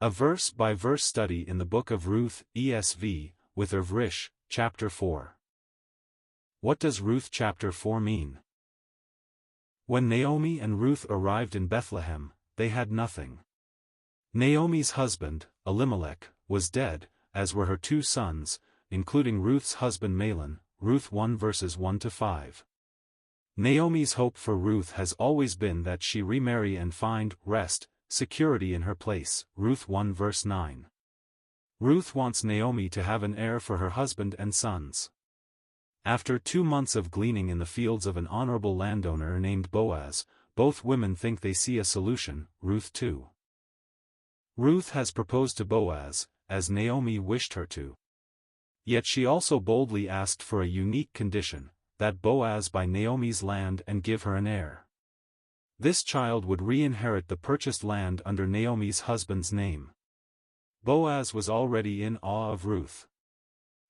A verse-by-verse study in the Book of Ruth, ESV, with Irv Risch, Chapter 4. What does Ruth chapter 4 mean? When Naomi and Ruth arrived in Bethlehem, they had nothing. Naomi's husband, Elimelech, was dead, as were her 2 sons, including Ruth's husband Mahlon, Ruth 1 verses 1-5. Naomi's hope for Ruth has always been that she remarry and find rest, security in her place, Ruth 1 verse 9. Ruth wants Naomi to have an heir for her husband and sons. After 2 months of gleaning in the fields of an honorable landowner named Boaz, both women think they see a solution, Ruth 2. Ruth has proposed to Boaz, as Naomi wished her to. Yet she also boldly asked for a unique condition, that Boaz buy Naomi's land and give her an heir. This child would re-inherit the purchased land under Naomi's husband's name. Boaz was already in awe of Ruth.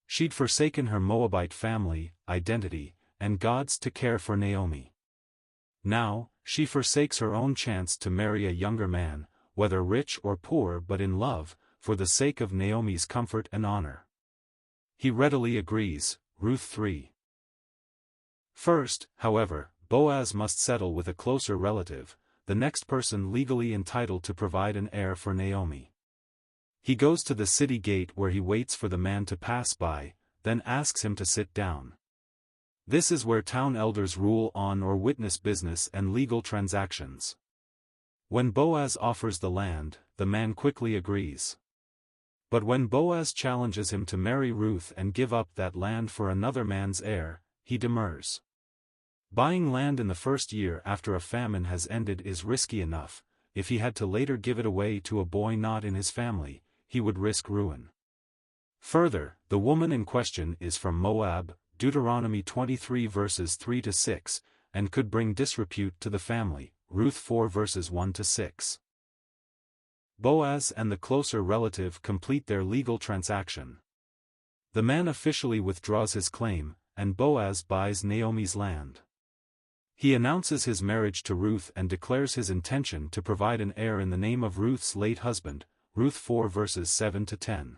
She'd forsaken her Moabite family, identity, and gods to care for Naomi. Now, she forsakes her own chance to marry a younger man, whether rich or poor but in love, for the sake of Naomi's comfort and honor. He readily agrees, Ruth 3. First, however, Boaz must settle with a closer relative, the next person legally entitled to provide an heir for Naomi. He goes to the city gate where he waits for the man to pass by, then asks him to sit down. This is where town elders rule on or witness business and legal transactions. When Boaz offers the land, the man quickly agrees. But when Boaz challenges him to marry Ruth and give up that land for another man's heir, he demurs. Buying land in the first year after a famine has ended is risky enough. If he had to later give it away to a boy not in his family, he would risk ruin. Further, the woman in question is from Moab, Deuteronomy 23 verses 3-6, and could bring disrepute to the family, Ruth 4 verses 1-6. Boaz and the closer relative complete their legal transaction. The man officially withdraws his claim, and Boaz buys Naomi's land. He announces his marriage to Ruth and declares his intention to provide an heir in the name of Ruth's late husband, Ruth 4 verses 7-10.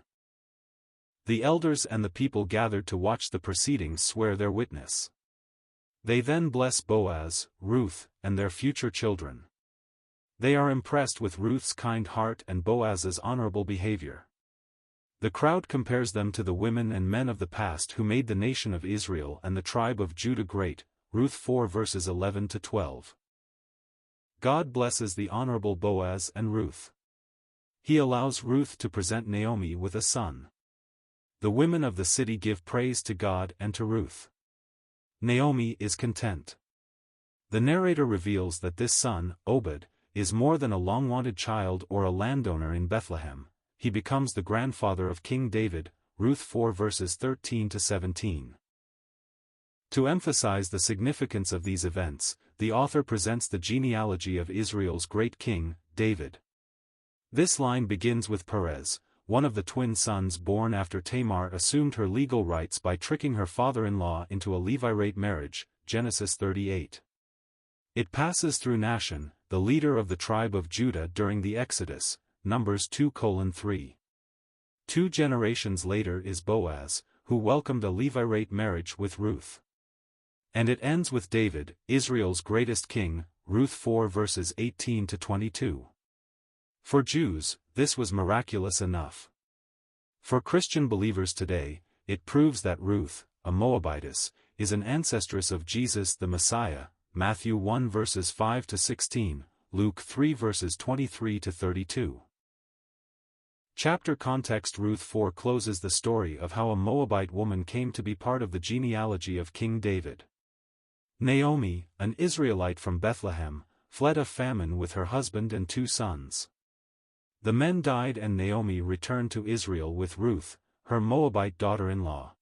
The elders and the people gathered to watch the proceedings swear their witness. They then bless Boaz, Ruth, and their future children. They are impressed with Ruth's kind heart and Boaz's honorable behavior. The crowd compares them to the women and men of the past who made the nation of Israel and the tribe of Judah great, Ruth 4 verses 11-12. God blesses the honorable Boaz and Ruth. He allows Ruth to present Naomi with a son. The women of the city give praise to God and to Ruth. Naomi is content. The narrator reveals that this son, Obed, is more than a long-wanted child or a landowner in Bethlehem. He becomes the grandfather of King David, Ruth 4 verses 13-17. To emphasize the significance of these events, the author presents the genealogy of Israel's great king, David. This line begins with Perez, one of the twin sons born after Tamar assumed her legal rights by tricking her father-in-law into a Levirate marriage, Genesis 38. It passes through Nahshon, the leader of the tribe of Judah during the Exodus, Numbers 2:3. 2 generations later is Boaz, who welcomed a Levirate marriage with Ruth. And it ends with David, Israel's greatest king, Ruth 4 verses 18-22. For Jews, this was miraculous enough. For Christian believers today, it proves that Ruth, a Moabitess, is an ancestress of Jesus the Messiah, Matthew 1 verses 5-16, Luke 3 verses 23-32. Chapter context: Ruth 4 closes the story of how a Moabite woman came to be part of the genealogy of King David. Naomi, an Israelite from Bethlehem, fled a famine with her husband and 2 sons. The men died and Naomi returned to Israel with Ruth, her Moabite daughter-in-law.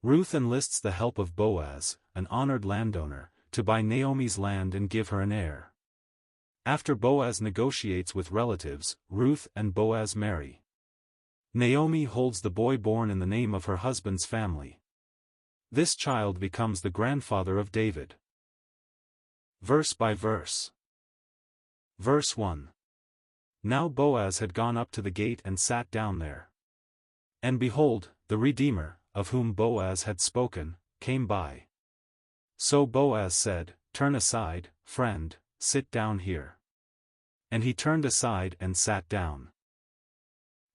Ruth enlists the help of Boaz, an honored landowner, to buy Naomi's land and give her an heir. After Boaz negotiates with relatives, Ruth and Boaz marry. Naomi holds the boy born in the name of her husband's family. This child becomes the grandfather of David. Verse by verse. Verse 1. Now Boaz had gone up to the gate and sat down there. And behold, the Redeemer, of whom Boaz had spoken, came by. So Boaz said, "Turn aside, friend, sit down here." And he turned aside and sat down.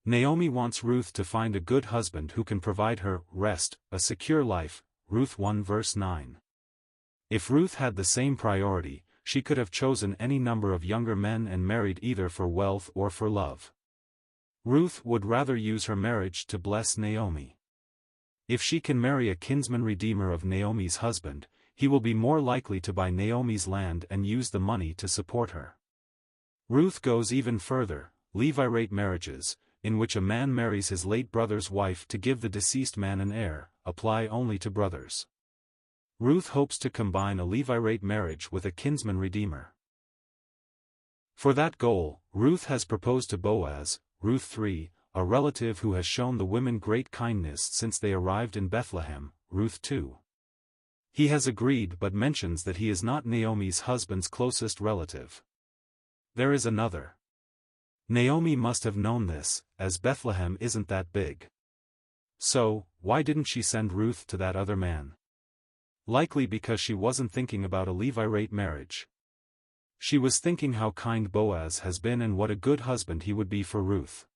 Naomi wants Ruth to find a good husband who can provide her rest, a secure life, Ruth 1 verse 9. If Ruth had the same priority, she could have chosen any number of younger men and married either for wealth or for love. Ruth would rather use her marriage to bless Naomi. If she can marry a kinsman redeemer of Naomi's husband, he will be more likely to buy Naomi's land and use the money to support her. Ruth goes even further. Levirate marriages, in which a man marries his late brother's wife to give the deceased man an heir, apply only to brothers. Ruth hopes to combine a Levirate marriage with a kinsman redeemer. For that goal, Ruth has proposed to Boaz, Ruth 3, a relative who has shown the women great kindness since they arrived in Bethlehem, Ruth 2. He has agreed but mentions that he is not Naomi's husband's closest relative. There is another. Naomi must have known this, as Bethlehem isn't that big. So, why didn't she send Ruth to that other man? Likely because she wasn't thinking about a Levirate marriage. She was thinking how kind Boaz has been and what a good husband he would be for Ruth.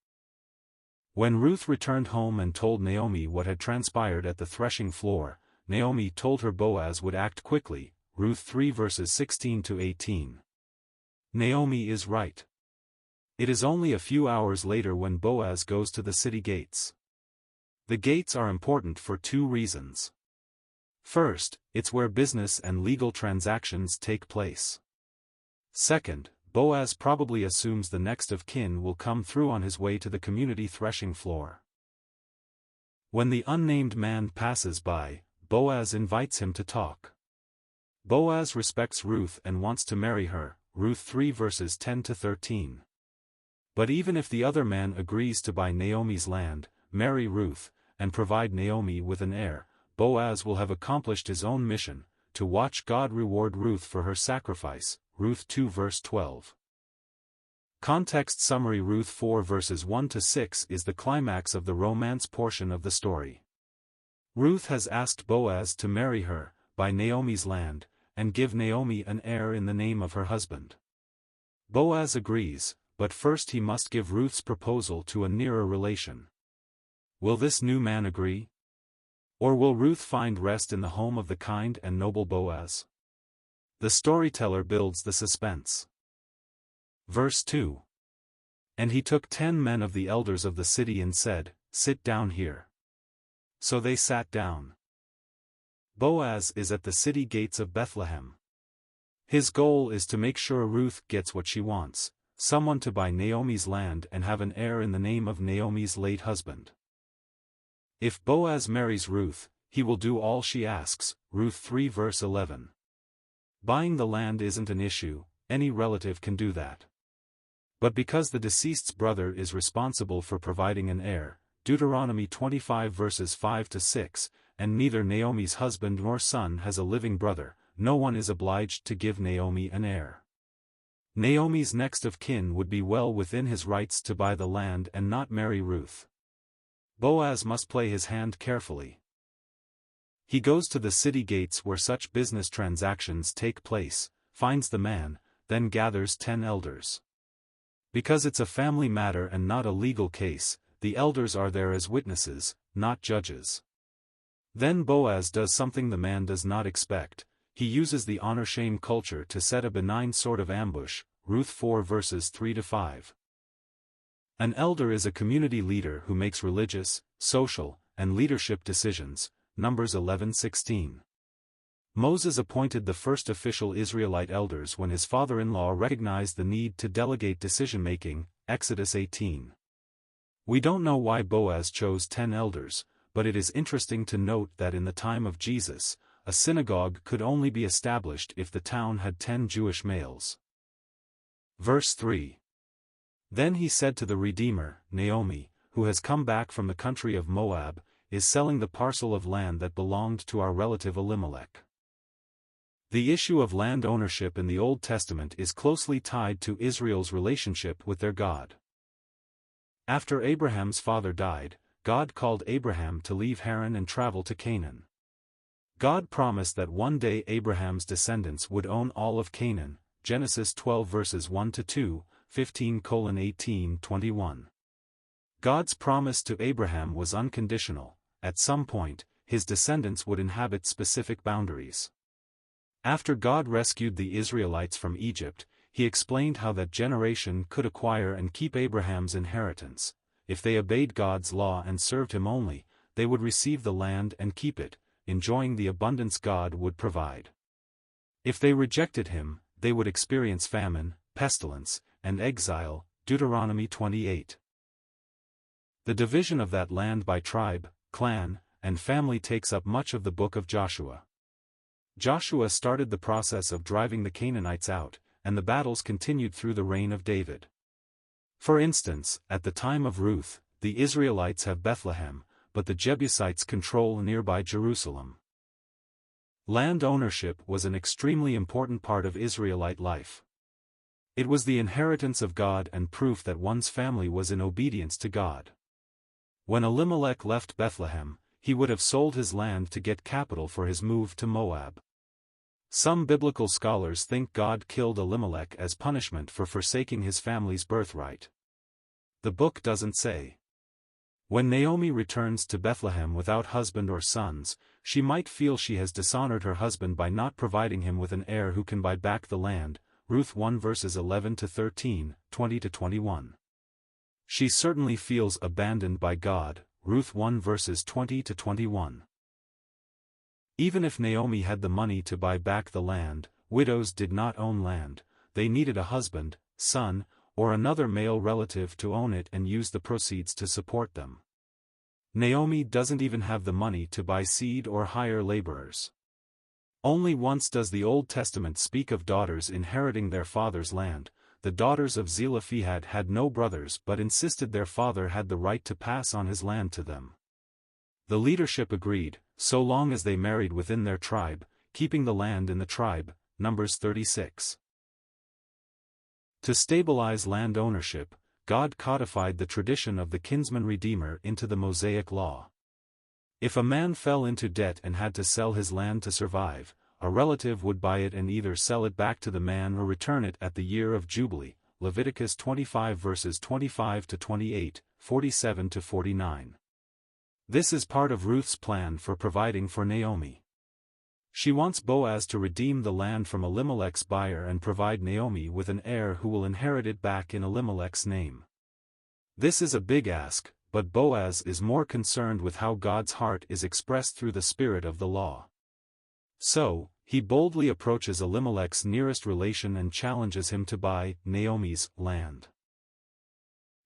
When Ruth returned home and told Naomi what had transpired at the threshing floor, Naomi told her Boaz would act quickly, Ruth 3 verses 16 to 18. Naomi is right. It is only a few hours later when Boaz goes to the city gates. The gates are important for two reasons. First, it's where business and legal transactions take place. Second, Boaz probably assumes the next of kin will come through on his way to the community threshing floor. When the unnamed man passes by, Boaz invites him to talk. Boaz respects Ruth and wants to marry her, Ruth 3 verses 10 to 13. But even if the other man agrees to buy Naomi's land, marry Ruth, and provide Naomi with an heir, Boaz will have accomplished his own mission, to watch God reward Ruth for her sacrifice, Ruth 2 verse 12. Context summary: Ruth 4 verses 1 to 6 is the climax of the romance portion of the story. Ruth has asked Boaz to marry her, buy Naomi's land, and give Naomi an heir in the name of her husband. Boaz agrees, but first he must give Ruth's proposal to a nearer relation. Will this new man agree? Or will Ruth find rest in the home of the kind and noble Boaz? The storyteller builds the suspense. Verse 2. And he took 10 men of the elders of the city and said, "Sit down here." So they sat down. Boaz is at the city gates of Bethlehem. His goal is to make sure Ruth gets what she wants, someone to buy Naomi's land and have an heir in the name of Naomi's late husband. If Boaz marries Ruth, he will do all she asks, Ruth 3 verse 11. Buying the land isn't an issue, any relative can do that. But because the deceased's brother is responsible for providing an heir, Deuteronomy 25 verses 5 to 6, and neither Naomi's husband nor son has a living brother, no one is obliged to give Naomi an heir. Naomi's next of kin would be well within his rights to buy the land and not marry Ruth. Boaz must play his hand carefully. He goes to the city gates where such business transactions take place, finds the man, then gathers 10 elders. Because it's a family matter and not a legal case, the elders are there as witnesses, not judges. Then Boaz does something the man does not expect. He uses the honor-shame culture to set a benign sort of ambush, Ruth 4 verses 3 to 5. An elder is a community leader who makes religious, social, and leadership decisions, Numbers 11:16. Moses appointed the first official Israelite elders when his father-in-law recognized the need to delegate decision-making, Exodus 18. We don't know why Boaz chose 10 elders, but it is interesting to note that in the time of Jesus, a synagogue could only be established if the town had 10 Jewish males. Verse 3. Then he said to the Redeemer, Naomi, who has come back from the country of Moab, is selling the parcel of land that belonged to our relative Elimelech. The issue of land ownership in the Old Testament is closely tied to Israel's relationship with their God. After Abraham's father died, God called Abraham to leave Haran and travel to Canaan. God promised that one day Abraham's descendants would own all of Canaan, Genesis 12 verses 1-2, 15:18-21. God's promise to Abraham was unconditional. At some point, his descendants would inhabit specific boundaries. After God rescued the Israelites from Egypt, he explained how that generation could acquire and keep Abraham's inheritance. If they obeyed God's law and served him only, they would receive the land and keep it, enjoying the abundance God would provide. If they rejected him, they would experience famine, pestilence, and exile, Deuteronomy 28. The division of that land by tribe, clan, and family takes up much of the book of Joshua. Joshua started the process of driving the Canaanites out, and the battles continued through the reign of David. For instance, at the time of Ruth, the Israelites have Bethlehem, but the Jebusites control nearby Jerusalem. Land ownership was an extremely important part of Israelite life. It was the inheritance of God and proof that one's family was in obedience to God. When Elimelech left Bethlehem, he would have sold his land to get capital for his move to Moab. Some biblical scholars think God killed Elimelech as punishment for forsaking his family's birthright. The book doesn't say. When Naomi returns to Bethlehem without husband or sons, she might feel she has dishonored her husband by not providing him with an heir who can buy back the land, Ruth 1 verses 11-13, 20-21. She certainly feels abandoned by God, Ruth 1 verses 20-21. Even if Naomi had the money to buy back the land, widows did not own land. They needed a husband, son, or another male relative to own it and use the proceeds to support them. Naomi doesn't even have the money to buy seed or hire laborers. Only once does the Old Testament speak of daughters inheriting their father's land. The daughters of Zelophehad had no brothers but insisted their father had the right to pass on his land to them. The leadership agreed, so long as they married within their tribe, keeping the land in the tribe, Numbers 36. To stabilize land ownership, God codified the tradition of the kinsman redeemer into the Mosaic law. If a man fell into debt and had to sell his land to survive, a relative would buy it and either sell it back to the man or return it at the year of Jubilee, Leviticus 25 verses 25-28, 47-49. This is part of Ruth's plan for providing for Naomi. She wants Boaz to redeem the land from Elimelech's buyer and provide Naomi with an heir who will inherit it back in Elimelech's name. This is a big ask, but Boaz is more concerned with how God's heart is expressed through the spirit of the law. So, he boldly approaches Elimelech's nearest relation and challenges him to buy Naomi's land.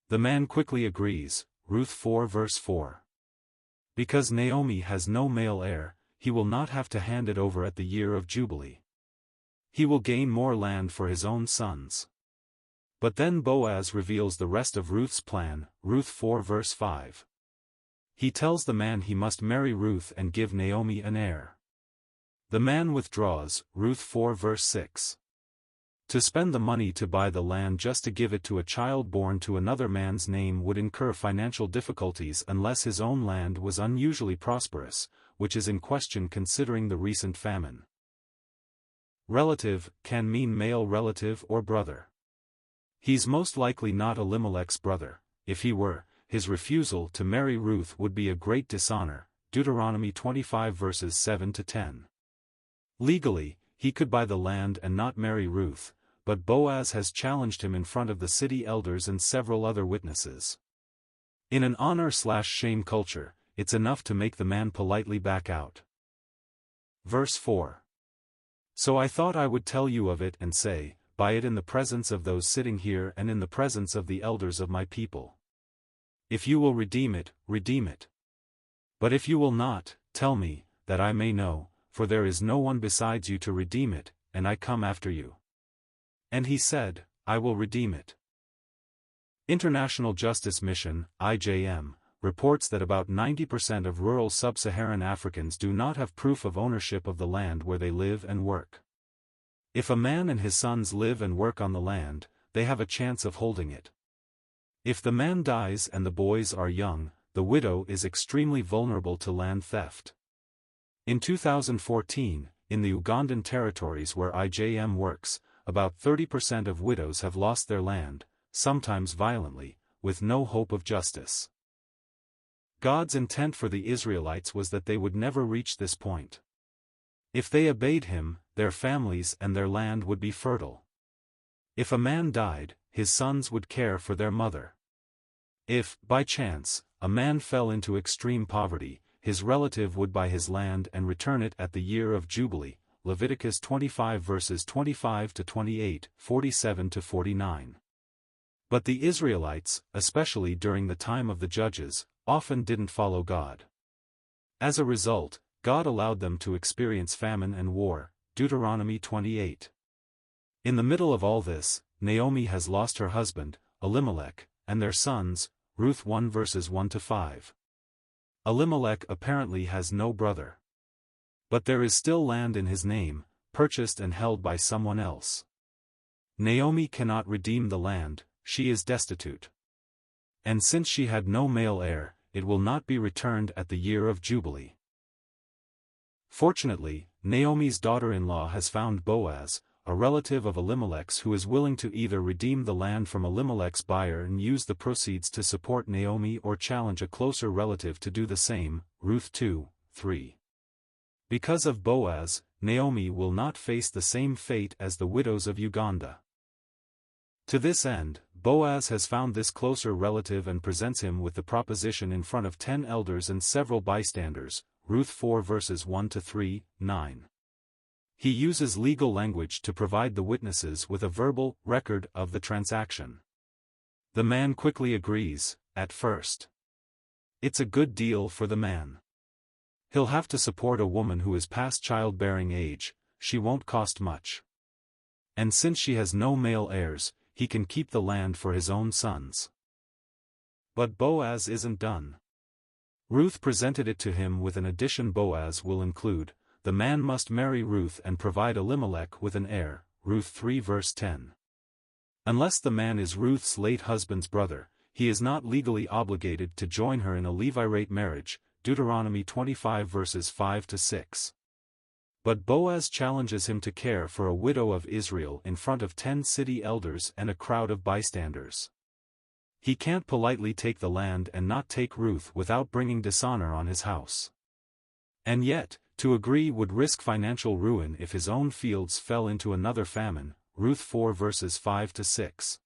The man quickly agrees, Ruth 4 verse 4. Because Naomi has no male heir, he will not have to hand it over at the year of Jubilee. He will gain more land for his own sons. But then Boaz reveals the rest of Ruth's plan, Ruth 4 verse 5. He tells the man he must marry Ruth and give Naomi an heir. The man withdraws, Ruth 4 verse 6. To spend the money to buy the land just to give it to a child born to another man's name would incur financial difficulties unless his own land was unusually prosperous, which is in question considering the recent famine. Relative can mean male relative or brother. He's most likely not Elimelech's brother. If he were, his refusal to marry Ruth would be a great dishonor, Deuteronomy 25 verses 7-10. Legally, he could buy the land and not marry Ruth, but Boaz has challenged him in front of the city elders and several other witnesses. In an honor/shame culture, it's enough to make the man politely back out. Verse 4. So I thought I would tell you of it and say, buy it in the presence of those sitting here and in the presence of the elders of my people. If you will redeem it, redeem it. But if you will not, tell me, that I may know, for there is no one besides you to redeem it, and I come after you. And he said, I will redeem it. International Justice Mission, IJM, reports that about 90% of rural sub-Saharan Africans do not have proof of ownership of the land where they live and work. If a man and his sons live and work on the land, they have a chance of holding it. If the man dies and the boys are young, the widow is extremely vulnerable to land theft. In 2014, in the Ugandan territories where IJM works, about 30% of widows have lost their land, sometimes violently, with no hope of justice. God's intent for the Israelites was that they would never reach this point. If they obeyed him, their families and their land would be fertile. If a man died, his sons would care for their mother. If, by chance, a man fell into extreme poverty, his relative would buy his land and return it at the year of Jubilee, Leviticus 25 verses 25 to 28, 47 to 49. But the Israelites, especially during the time of the judges, often didn't follow God. As a result, God allowed them to experience famine and war, Deuteronomy 28. In the middle of all this, Naomi has lost her husband, Elimelech, and their sons, Ruth 1 verses 1 to 5. Elimelech apparently has no brother. But there is still land in his name, purchased and held by someone else. Naomi cannot redeem the land, she is destitute. And since she had no male heir, it will not be returned at the year of Jubilee. Fortunately, Naomi's daughter-in-law has found Boaz, a relative of Elimelech's who is willing to either redeem the land from Elimelech's buyer and use the proceeds to support Naomi or challenge a closer relative to do the same, Ruth 2, 3. Because of Boaz, Naomi will not face the same fate as the widows of Uganda. To this end, Boaz has found this closer relative and presents him with the proposition in front of 10 elders and several bystanders, Ruth 4 verses 1 to 3, 9. He uses legal language to provide the witnesses with a verbal record of the transaction. The man quickly agrees, at first. It's a good deal for the man. He'll have to support a woman who is past childbearing age, she won't cost much. And since she has no male heirs, he can keep the land for his own sons. But Boaz isn't done. Ruth presented it to him with an addition. Boaz will include, the man must marry Ruth and provide Elimelech with an heir, Ruth 3 verse 10. Unless the man is Ruth's late husband's brother, he is not legally obligated to join her in a Levirate marriage, Deuteronomy 25 verses 5 to 6. But Boaz challenges him to care for a widow of Israel in front of 10 city elders and a crowd of bystanders. He can't politely take the land and not take Ruth without bringing dishonor on his house. And yet, to agree would risk financial ruin if his own fields fell into another famine, Ruth 4 verses 5 to 6.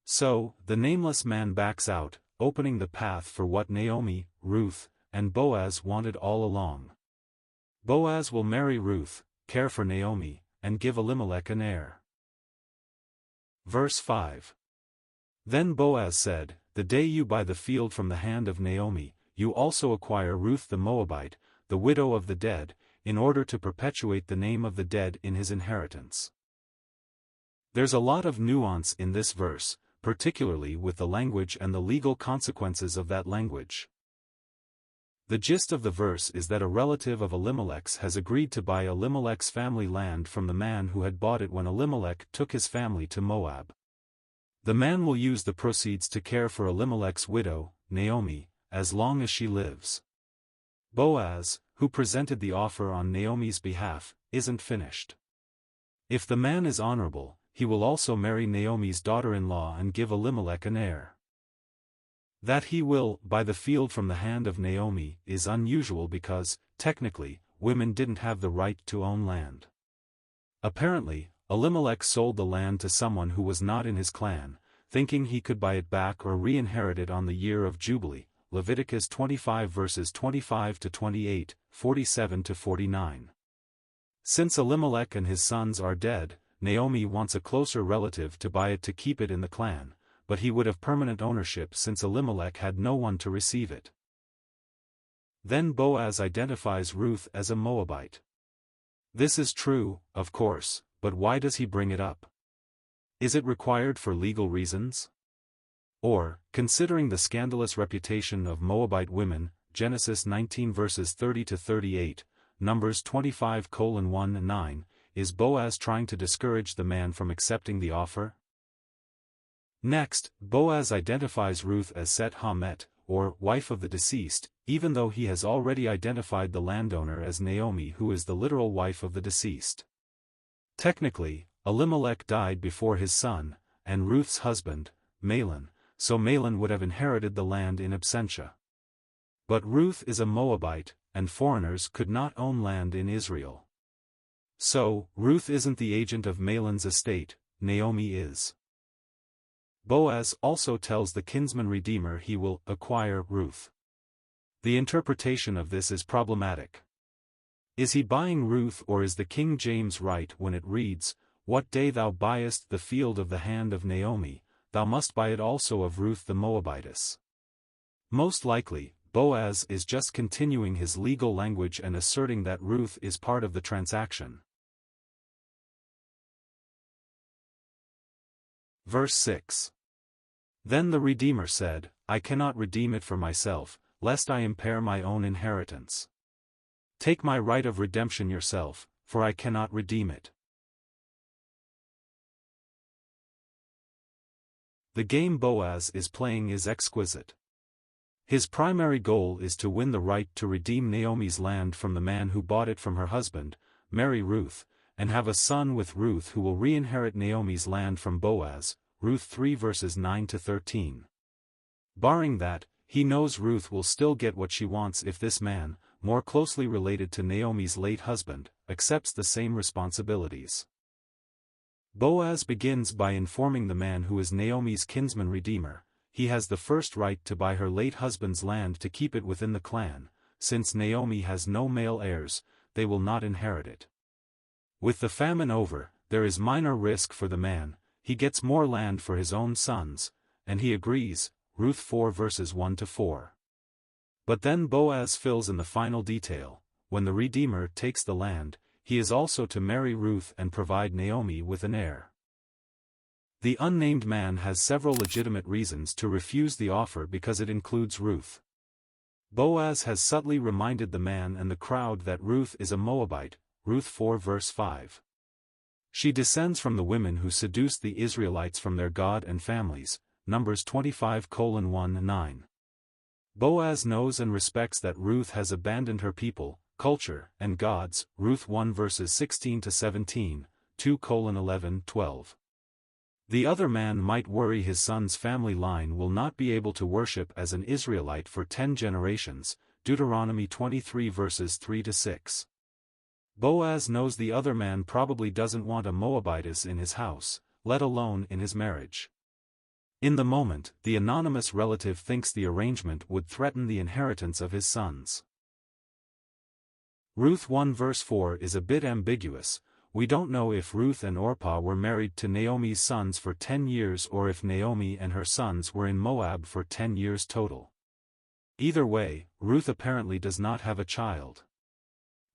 So, the nameless man backs out, opening the path for what Naomi, Ruth, and Boaz wanted all along. Boaz will marry Ruth, care for Naomi, and give Elimelech an heir. Verse 5. Then Boaz said, the day you buy the field from the hand of Naomi, you also acquire Ruth the Moabite, the widow of the dead, in order to perpetuate the name of the dead in his inheritance. There's a lot of nuance in this verse, particularly with the language and the legal consequences of that language. The gist of the verse is that a relative of Elimelech's has agreed to buy Elimelech's family land from the man who had bought it when Elimelech took his family to Moab. The man will use the proceeds to care for Elimelech's widow, Naomi, as long as she lives. Boaz, who presented the offer on Naomi's behalf, isn't finished. If the man is honorable, he will also marry Naomi's daughter-in-law and give Elimelech an heir. That he will buy the field from the hand of Naomi is unusual because, technically, women didn't have the right to own land. Apparently, Elimelech sold the land to someone who was not in his clan, thinking he could buy it back or re-inherit it on the year of Jubilee, Leviticus 25 verses 25 to 28, 47 to 49. Since Elimelech and his sons are dead, Naomi wants a closer relative to buy it to keep it in the clan, but he would have permanent ownership since Elimelech had no one to receive it. Then Boaz identifies Ruth as a Moabite. This is true, of course, but why does he bring it up? Is it required for legal reasons? Or, considering the scandalous reputation of Moabite women, Genesis 19 verses 30 to 38, Numbers 25:1-9, is Boaz trying to discourage the man from accepting the offer? Next, Boaz identifies Ruth as Set Hamet, or wife of the deceased, even though he has already identified the landowner as Naomi, who is the literal wife of the deceased. Technically, Elimelech died before his son, and Ruth's husband, Mahlon, so Mahlon would have inherited the land in absentia. But Ruth is a Moabite, and foreigners could not own land in Israel. So, Ruth isn't the agent of Mahlon's estate, Naomi is. Boaz also tells the kinsman redeemer he will acquire Ruth. The interpretation of this is problematic. Is he buying Ruth, or is the King James right when it reads, "What day thou buyest the field of the hand of Naomi, thou must buy it also of Ruth the Moabitess"? Most likely, Boaz is just continuing his legal language and asserting that Ruth is part of the transaction. Verse 6. Then the Redeemer said, I cannot redeem it for myself, lest I impair my own inheritance. Take my right of redemption yourself, for I cannot redeem it. The game Boaz is playing is exquisite. His primary goal is to win the right to redeem Naomi's land from the man who bought it from her husband, marry Ruth, and have a son with Ruth who will re-inherit Naomi's land from Boaz, Ruth 3 verses 9 to 13. Barring that, he knows Ruth will still get what she wants if this man, more closely related to Naomi's late husband, accepts the same responsibilities. Boaz begins by informing the man who is Naomi's kinsman redeemer, he has the first right to buy her late husband's land to keep it within the clan. Since Naomi has no male heirs, they will not inherit it. With the famine over, there is minor risk for the man, he gets more land for his own sons, and he agrees, Ruth 4 verses 1 to 4. But then Boaz fills in the final detail, when the Redeemer takes the land, he is also to marry Ruth and provide Naomi with an heir. The unnamed man has several legitimate reasons to refuse the offer because it includes Ruth. Boaz has subtly reminded the man and the crowd that Ruth is a Moabite, Ruth 4 verse 5. She descends from the women who seduced the Israelites from their God and families, Numbers 25:1-9. Boaz knows and respects that Ruth has abandoned her people, culture, and gods, Ruth 1 verses 16 to 17, 2:11-12. The other man might worry his son's family line will not be able to worship as an Israelite for 10 generations, Deuteronomy 23 verses 3 to 6. Boaz knows the other man probably doesn't want a Moabitess in his house, let alone in his marriage. In the moment, the anonymous relative thinks the arrangement would threaten the inheritance of his sons. Ruth 1 verse 4 is a bit ambiguous. We don't know if Ruth and Orpah were married to Naomi's sons for 10 years or if Naomi and her sons were in Moab for 10 years total. Either way, Ruth apparently does not have a child.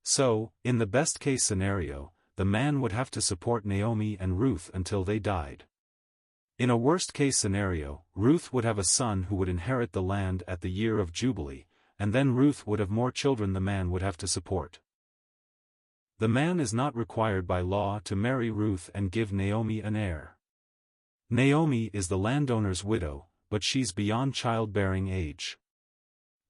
So, in the best-case scenario, the man would have to support Naomi and Ruth until they died. In a worst-case scenario, Ruth would have a son who would inherit the land at the year of Jubilee, and then Ruth would have more children the man would have to support. The man is not required by law to marry Ruth and give Naomi an heir. Naomi is the landowner's widow, but she's beyond childbearing age.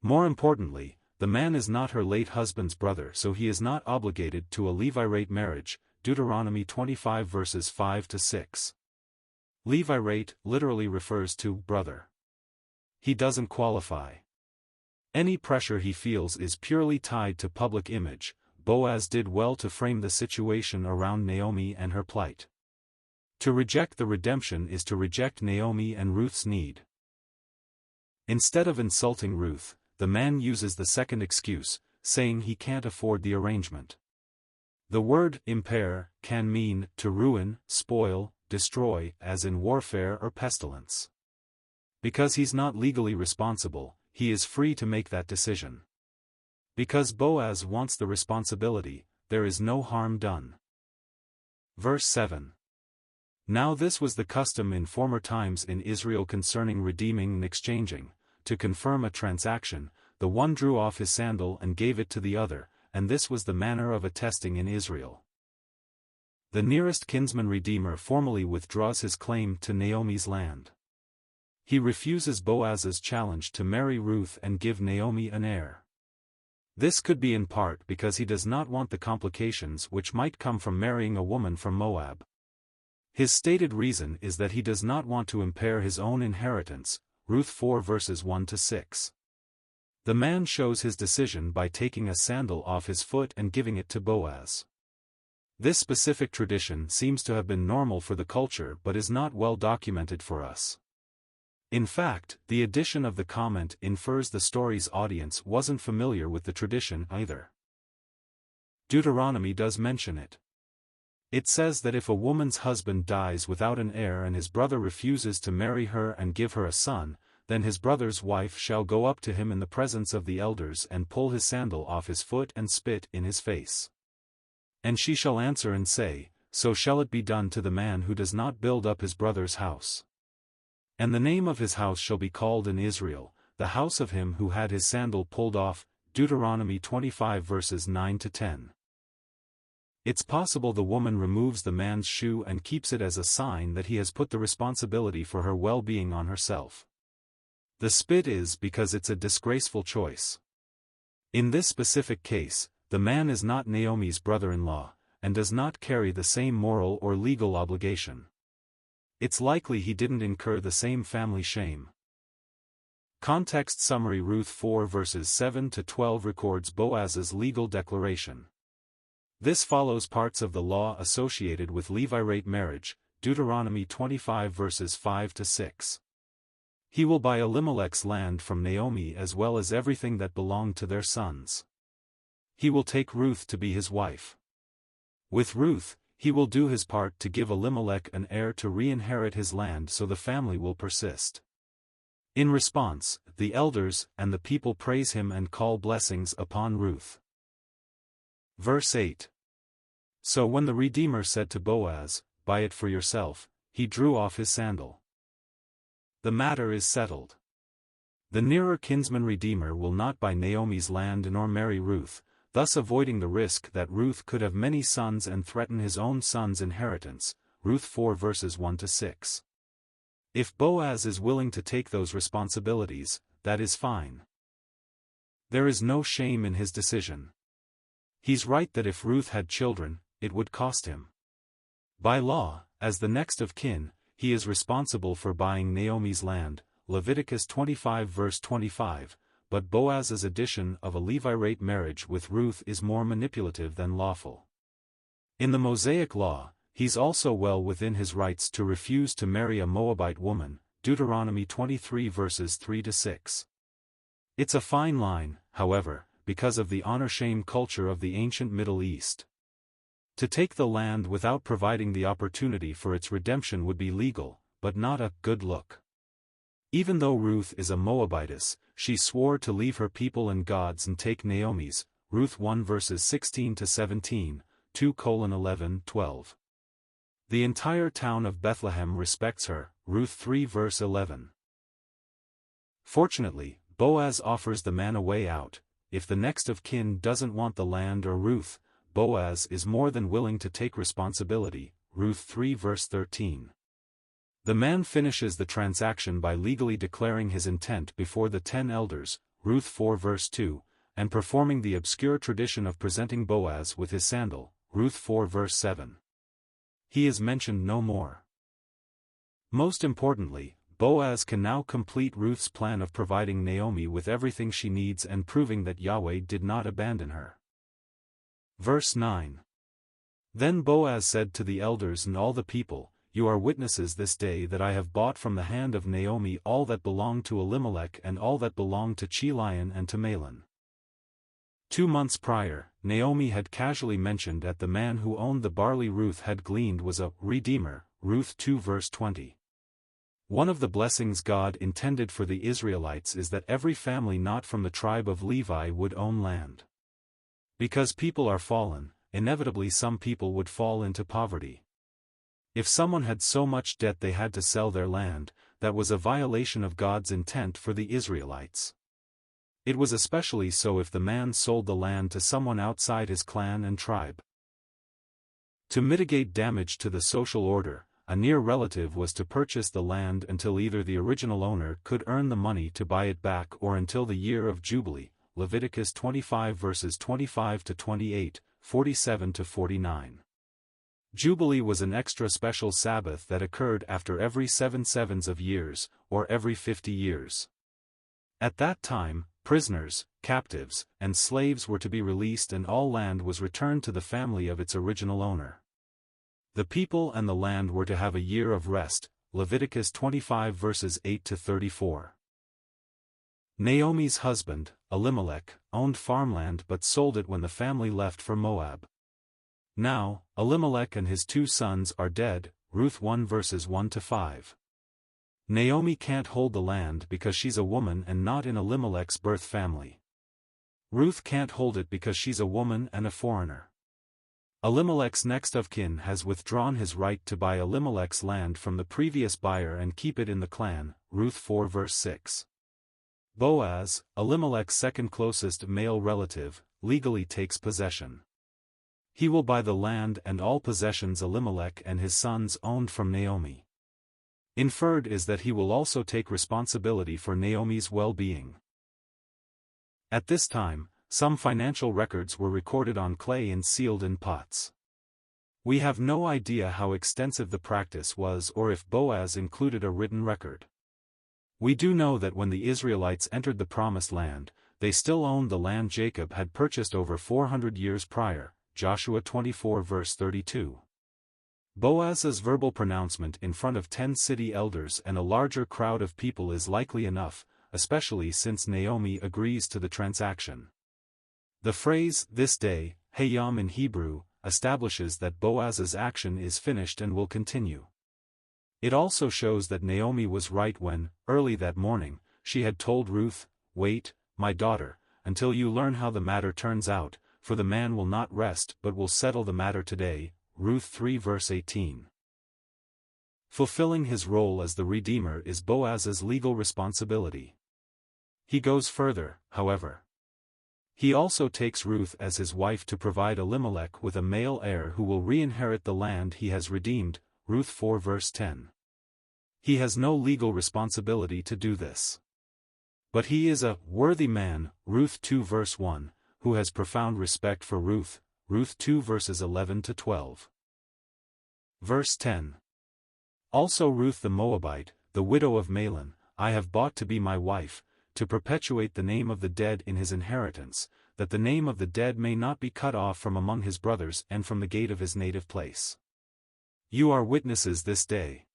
More importantly, the man is not her late husband's brother, so he is not obligated to a Levirate marriage, Deuteronomy 25 verses 5 to 6. Levirate literally refers to brother. He doesn't qualify. Any pressure he feels is purely tied to public image. Boaz did well to frame the situation around Naomi and her plight. To reject the redemption is to reject Naomi and Ruth's need. Instead of insulting Ruth, the man uses the second excuse, saying he can't afford the arrangement. The word impair can mean to ruin, spoil, destroy, as in warfare or pestilence. Because he's not legally responsible, he is free to make that decision. Because Boaz wants the responsibility, there is no harm done. Verse 7. Now this was the custom in former times in Israel concerning redeeming and exchanging. To confirm a transaction, the one drew off his sandal and gave it to the other, and this was the manner of attesting in Israel. the nearest kinsman redeemer formally withdraws his claim to Naomi's land. He refuses Boaz's challenge to marry Ruth and give Naomi an heir. This could be in part because he does not want the complications which might come from marrying a woman from Moab. His stated reason is that he does not want to impair his own inheritance, Ruth 4 verses 1-6. The man shows his decision by taking a sandal off his foot and giving it to Boaz. This specific tradition seems to have been normal for the culture but is not well documented for us. In fact, the addition of the comment infers the story's audience wasn't familiar with the tradition either. Deuteronomy does mention it. It says that if a woman's husband dies without an heir and his brother refuses to marry her and give her a son, then his brother's wife shall go up to him in the presence of the elders and pull his sandal off his foot and spit in his face. And she shall answer and say, So shall it be done to the man who does not build up his brother's house. And the name of his house shall be called in Israel, the house of him who had his sandal pulled off. Deuteronomy 25 verses 9-10. It's possible the woman removes the man's shoe and keeps it as a sign that he has put the responsibility for her well-being on herself. The spit is because it's a disgraceful choice. In this specific case, the man is not Naomi's brother-in-law, and does not carry the same moral or legal obligation. It's likely he didn't incur the same family shame. Context summary: Ruth 4 verses 7-12 records Boaz's legal declaration. This follows parts of the law associated with Levirate marriage, Deuteronomy 25 verses 5-6. He will buy Elimelech's land from Naomi as well as everything that belonged to their sons. He will take Ruth to be his wife. With Ruth, he will do his part to give Elimelech an heir to re-inherit his land so the family will persist. In response, the elders and the people praise him and call blessings upon Ruth. Verse 8. So when the Redeemer said to Boaz, Buy it for yourself, he drew off his sandal. The matter is settled. The nearer kinsman redeemer will not buy Naomi's land nor marry Ruth, thus avoiding the risk that Ruth could have many sons and threaten his own son's inheritance, Ruth 4 verses 1-6. If Boaz is willing to take those responsibilities, that is fine. There is no shame in his decision. He's right that if Ruth had children, it would cost him. By law, as the next of kin, he is responsible for buying Naomi's land, Leviticus 25 verse 25, but Boaz's addition of a Levirate marriage with Ruth is more manipulative than lawful. In the Mosaic law, he's also well within his rights to refuse to marry a Moabite woman, Deuteronomy 23 verses 3-6. It's a fine line, however, because of the honor-shame culture of the ancient Middle East. To take the land without providing the opportunity for its redemption would be legal, but not a good look. Even though Ruth is a Moabitess, she swore to leave her people and gods and take Naomi's, Ruth 1 verses 16-17, 2:11-12. The entire town of Bethlehem respects her, Ruth 3 verse 11. Fortunately, Boaz offers the man a way out. If the next of kin doesn't want the land or Ruth, Boaz is more than willing to take responsibility, Ruth 3 verse 13. The man finishes the transaction by legally declaring his intent before the 10 elders, Ruth 4 verse 2, and performing the obscure tradition of presenting Boaz with his sandal, Ruth 4 verse 7. He is mentioned no more. Most importantly, Boaz can now complete Ruth's plan of providing Naomi with everything she needs and proving that Yahweh did not abandon her. Verse 9. Then Boaz said to the elders and all the people, You are witnesses this day that I have bought from the hand of Naomi all that belonged to Elimelech and all that belonged to Chilion and to Mahlon. 2 months prior, Naomi had casually mentioned that the man who owned the barley Ruth had gleaned was a redeemer, Ruth 2 verse 20. One of the blessings God intended for the Israelites is that every family not from the tribe of Levi would own land. Because people are fallen, inevitably some people would fall into poverty. If someone had so much debt they had to sell their land, that was a violation of God's intent for the Israelites. It was especially so if the man sold the land to someone outside his clan and tribe. To mitigate damage to the social order, a near relative was to purchase the land until either the original owner could earn the money to buy it back or until the year of Jubilee, Leviticus 25 verses 25 to 28, 47 to 49. Jubilee was an extra special Sabbath that occurred after every 7 sevens of years, or every 50 years. At that time, prisoners, captives, and slaves were to be released and all land was returned to the family of its original owner. The people and the land were to have a year of rest, Leviticus 25 verses 8 to 34. Naomi's husband, Elimelech, owned farmland but sold it when the family left for Moab. Now, Elimelech and his 2 sons are dead, Ruth 1 verses 1 to 5. Naomi can't hold the land because she's a woman and not in Elimelech's birth family. Ruth can't hold it because she's a woman and a foreigner. Elimelech's next of kin has withdrawn his right to buy Elimelech's land from the previous buyer and keep it in the clan, Ruth 4 verse 6. Boaz, Elimelech's second closest male relative, legally takes possession. He will buy the land and all possessions Elimelech and his sons owned from Naomi. Inferred is that he will also take responsibility for Naomi's well-being. At this time, some financial records were recorded on clay and sealed in pots. We have no idea how extensive the practice was or if Boaz included a written record. We do know that when the Israelites entered the Promised Land, they still owned the land Jacob had purchased over 400 years prior, Joshua 24 verse 32. Boaz's verbal pronouncement in front of 10 city elders and a larger crowd of people is likely enough, especially since Naomi agrees to the transaction. The phrase, this day, Hayam in Hebrew, establishes that Boaz's action is finished and will continue. It also shows that Naomi was right when, early that morning, she had told Ruth, "Wait, my daughter, until you learn how the matter turns out, for the man will not rest but will settle the matter today," Ruth 3 verse 18. Fulfilling his role as the Redeemer is Boaz's legal responsibility. He goes further, however. He also takes Ruth as his wife to provide Elimelech with a male heir who will re-inherit the land he has redeemed, Ruth 4 verse 10. He has no legal responsibility to do this. But he is a worthy man, Ruth 2 verse 1, who has profound respect for Ruth, Ruth 2 verses 11 to 12. Verse 10. Also Ruth the Moabite, the widow of Mahlon, I have bought to be my wife, to perpetuate the name of the dead in his inheritance, that the name of the dead may not be cut off from among his brothers and from the gate of his native place. You are witnesses this day.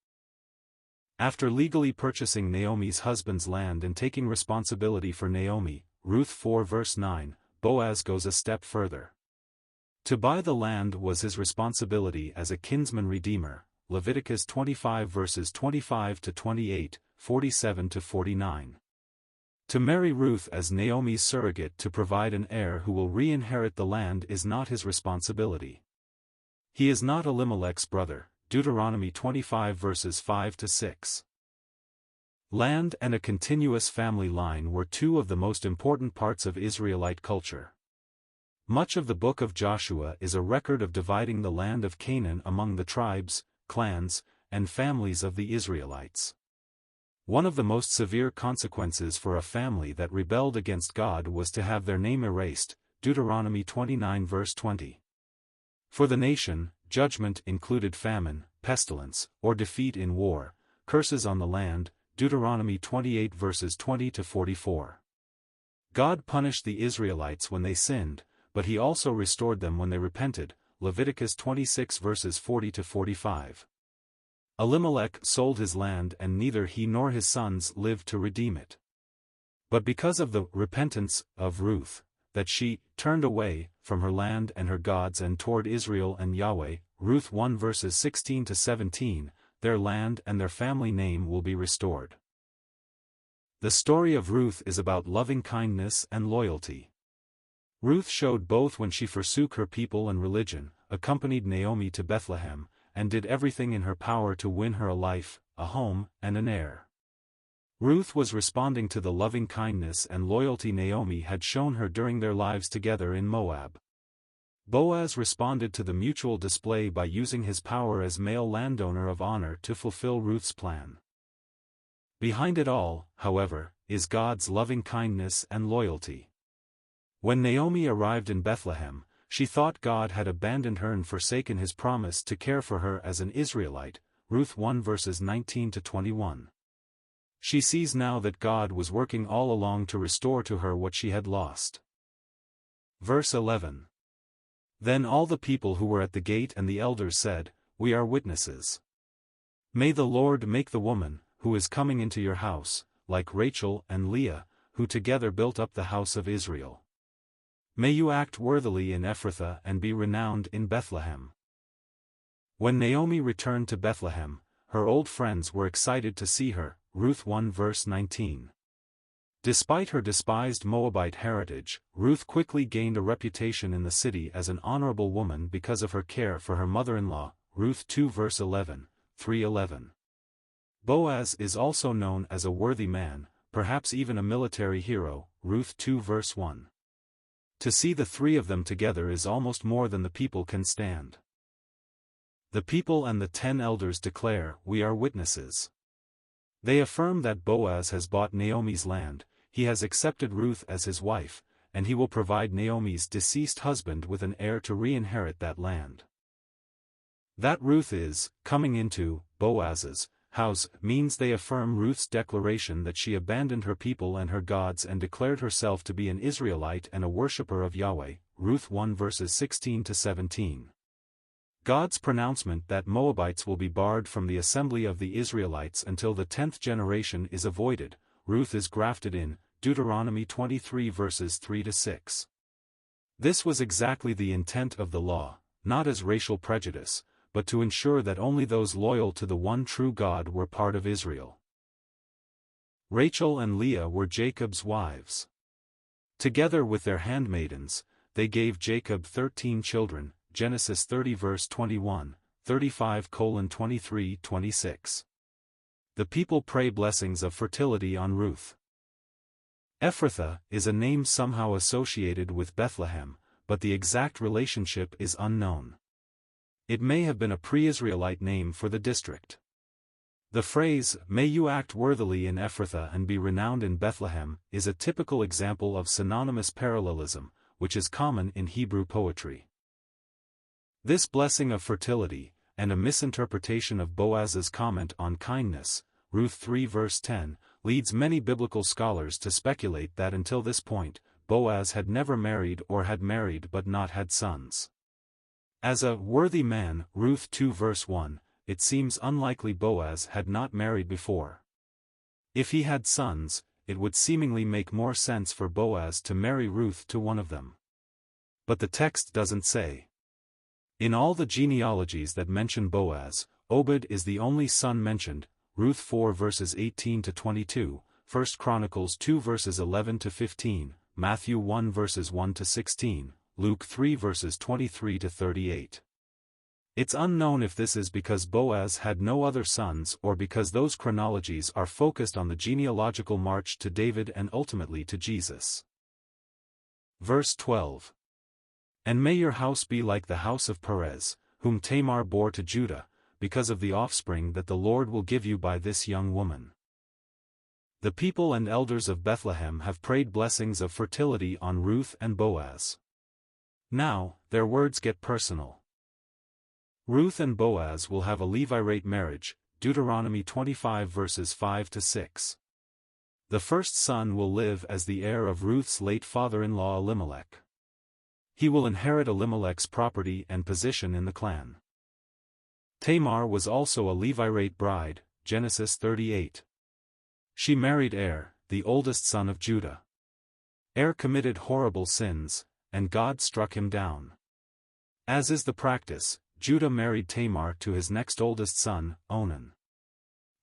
After legally purchasing Naomi's husband's land and taking responsibility for Naomi, Ruth 4 verse 9, Boaz goes a step further. To buy the land was his responsibility as a kinsman redeemer, Leviticus 25 verses 25 to 28, 47 to 49. To marry Ruth as Naomi's surrogate to provide an heir who will re-inherit the land is not his responsibility. He is not Elimelech's brother, Deuteronomy 25 verses 5 to 6. Land and a continuous family line were 2 of the most important parts of Israelite culture. Much of the book of Joshua is a record of dividing the land of Canaan among the tribes, clans, and families of the Israelites. One of the most severe consequences for a family that rebelled against God was to have their name erased, Deuteronomy 29 verse 20. For the nation, judgment included famine, pestilence, or defeat in war, curses on the land, Deuteronomy 28 verses 20 to 44. God punished the Israelites when they sinned, but he also restored them when they repented, Leviticus 26 verses 40 to 45. Elimelech sold his land and neither he nor his sons lived to redeem it. But because of the repentance of Ruth, that she turned away from her land and her gods and toward Israel and Yahweh, Ruth 1 verses 16 to 17, their land and their family name will be restored. The story of Ruth is about loving kindness and loyalty. Ruth showed both when she forsook her people and religion, accompanied Naomi to Bethlehem, and did everything in her power to win her a life, a home, and an heir. Ruth was responding to the loving kindness and loyalty Naomi had shown her during their lives together in Moab. Boaz responded to the mutual display by using his power as male landowner of honor to fulfill Ruth's plan. Behind it all, however, is God's loving kindness and loyalty. When Naomi arrived in Bethlehem, she thought God had abandoned her and forsaken his promise to care for her as an Israelite, Ruth 1 verses 19-21. She sees now that God was working all along to restore to her what she had lost. Verse 11. Then all the people who were at the gate and the elders said, "We are witnesses. May the Lord make the woman, who is coming into your house, like Rachel and Leah, who together built up the house of Israel. May you act worthily in Ephrathah and be renowned in Bethlehem." When Naomi returned to Bethlehem, her old friends were excited to see her, Ruth 1 verse 19. Despite her despised Moabite heritage, Ruth quickly gained a reputation in the city as an honorable woman because of her care for her mother-in-law, Ruth 2 verse 11, 3:11. Boaz is also known as a worthy man, perhaps even a military hero, Ruth 2 verse 1. To see the three of them together is almost more than the people can stand. The people and the 10 elders declare, "We are witnesses." They affirm that Boaz has bought Naomi's land, he has accepted Ruth as his wife, and he will provide Naomi's deceased husband with an heir to re-inherit that land. That Ruth is coming into Boaz's house means they affirm Ruth's declaration that she abandoned her people and her gods and declared herself to be an Israelite and a worshipper of Yahweh, Ruth 1 verses 16-17. God's pronouncement that Moabites will be barred from the assembly of the Israelites until the 10th generation is avoided, Ruth is grafted in, Deuteronomy 23 verses 3-6. This was exactly the intent of the law, not as racial prejudice, but to ensure that only those loyal to the one true God were part of Israel. Rachel and Leah were Jacob's wives. Together with their handmaidens, they gave Jacob 13 children, Genesis 30 verse 21, 35:23-26. The people pray blessings of fertility on Ruth. Ephrathah is a name somehow associated with Bethlehem, but the exact relationship is unknown. It may have been a pre-Israelite name for the district. The phrase, "May you act worthily in Ephrathah and be renowned in Bethlehem," is a typical example of synonymous parallelism, which is common in Hebrew poetry. This blessing of fertility, and a misinterpretation of Boaz's comment on kindness, Ruth 3 verse 10, leads many biblical scholars to speculate that until this point, Boaz had never married or had married but not had sons. As a worthy man, Ruth 2 verse 1, it seems unlikely Boaz had not married before. If he had sons, it would seemingly make more sense for Boaz to marry Ruth to one of them. But the text doesn't say. In all the genealogies that mention Boaz, Obed is the only son mentioned, Ruth 4 verses 18-22, 1 Chronicles 2 verses 11-15, Matthew 1 verses 1-16, Luke 3 verses 23-38. It's unknown if this is because Boaz had no other sons or because those chronologies are focused on the genealogical march to David and ultimately to Jesus. Verse 12. And may your house be like the house of Perez, whom Tamar bore to Judah, because of the offspring that the Lord will give you by this young woman. The people and elders of Bethlehem have prayed blessings of fertility on Ruth and Boaz. Now, their words get personal. Ruth and Boaz will have a Levirate marriage, Deuteronomy 25 verses 5-6. The first son will live as the heir of Ruth's late father-in-law Elimelech. He will inherit Elimelech's property and position in the clan. Tamar was also a Levirate bride, Genesis 38. She married Er, the oldest son of Judah. Er committed horrible sins, and God struck him down. As is the practice, Judah married Tamar to his next oldest son, Onan.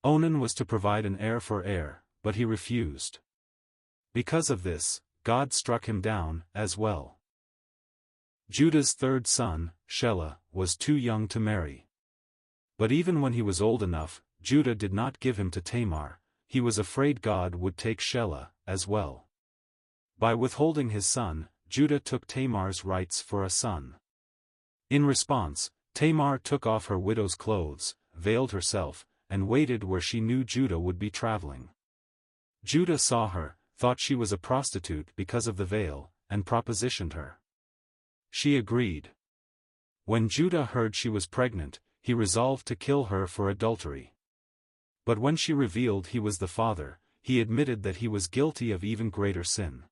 Onan was to provide an heir for Er, but he refused. Because of this, God struck him down, as well. Judah's third son, Shelah, was too young to marry. But even when he was old enough, Judah did not give him to Tamar. He was afraid God would take Shelah, as well. By withholding his son, Judah took Tamar's rights for a son. In response, Tamar took off her widow's clothes, veiled herself, and waited where she knew Judah would be traveling. Judah saw her, thought she was a prostitute because of the veil, and propositioned her. She agreed. When Judah heard she was pregnant, he resolved to kill her for adultery. But when she revealed he was the father, he admitted that he was guilty of even greater sin.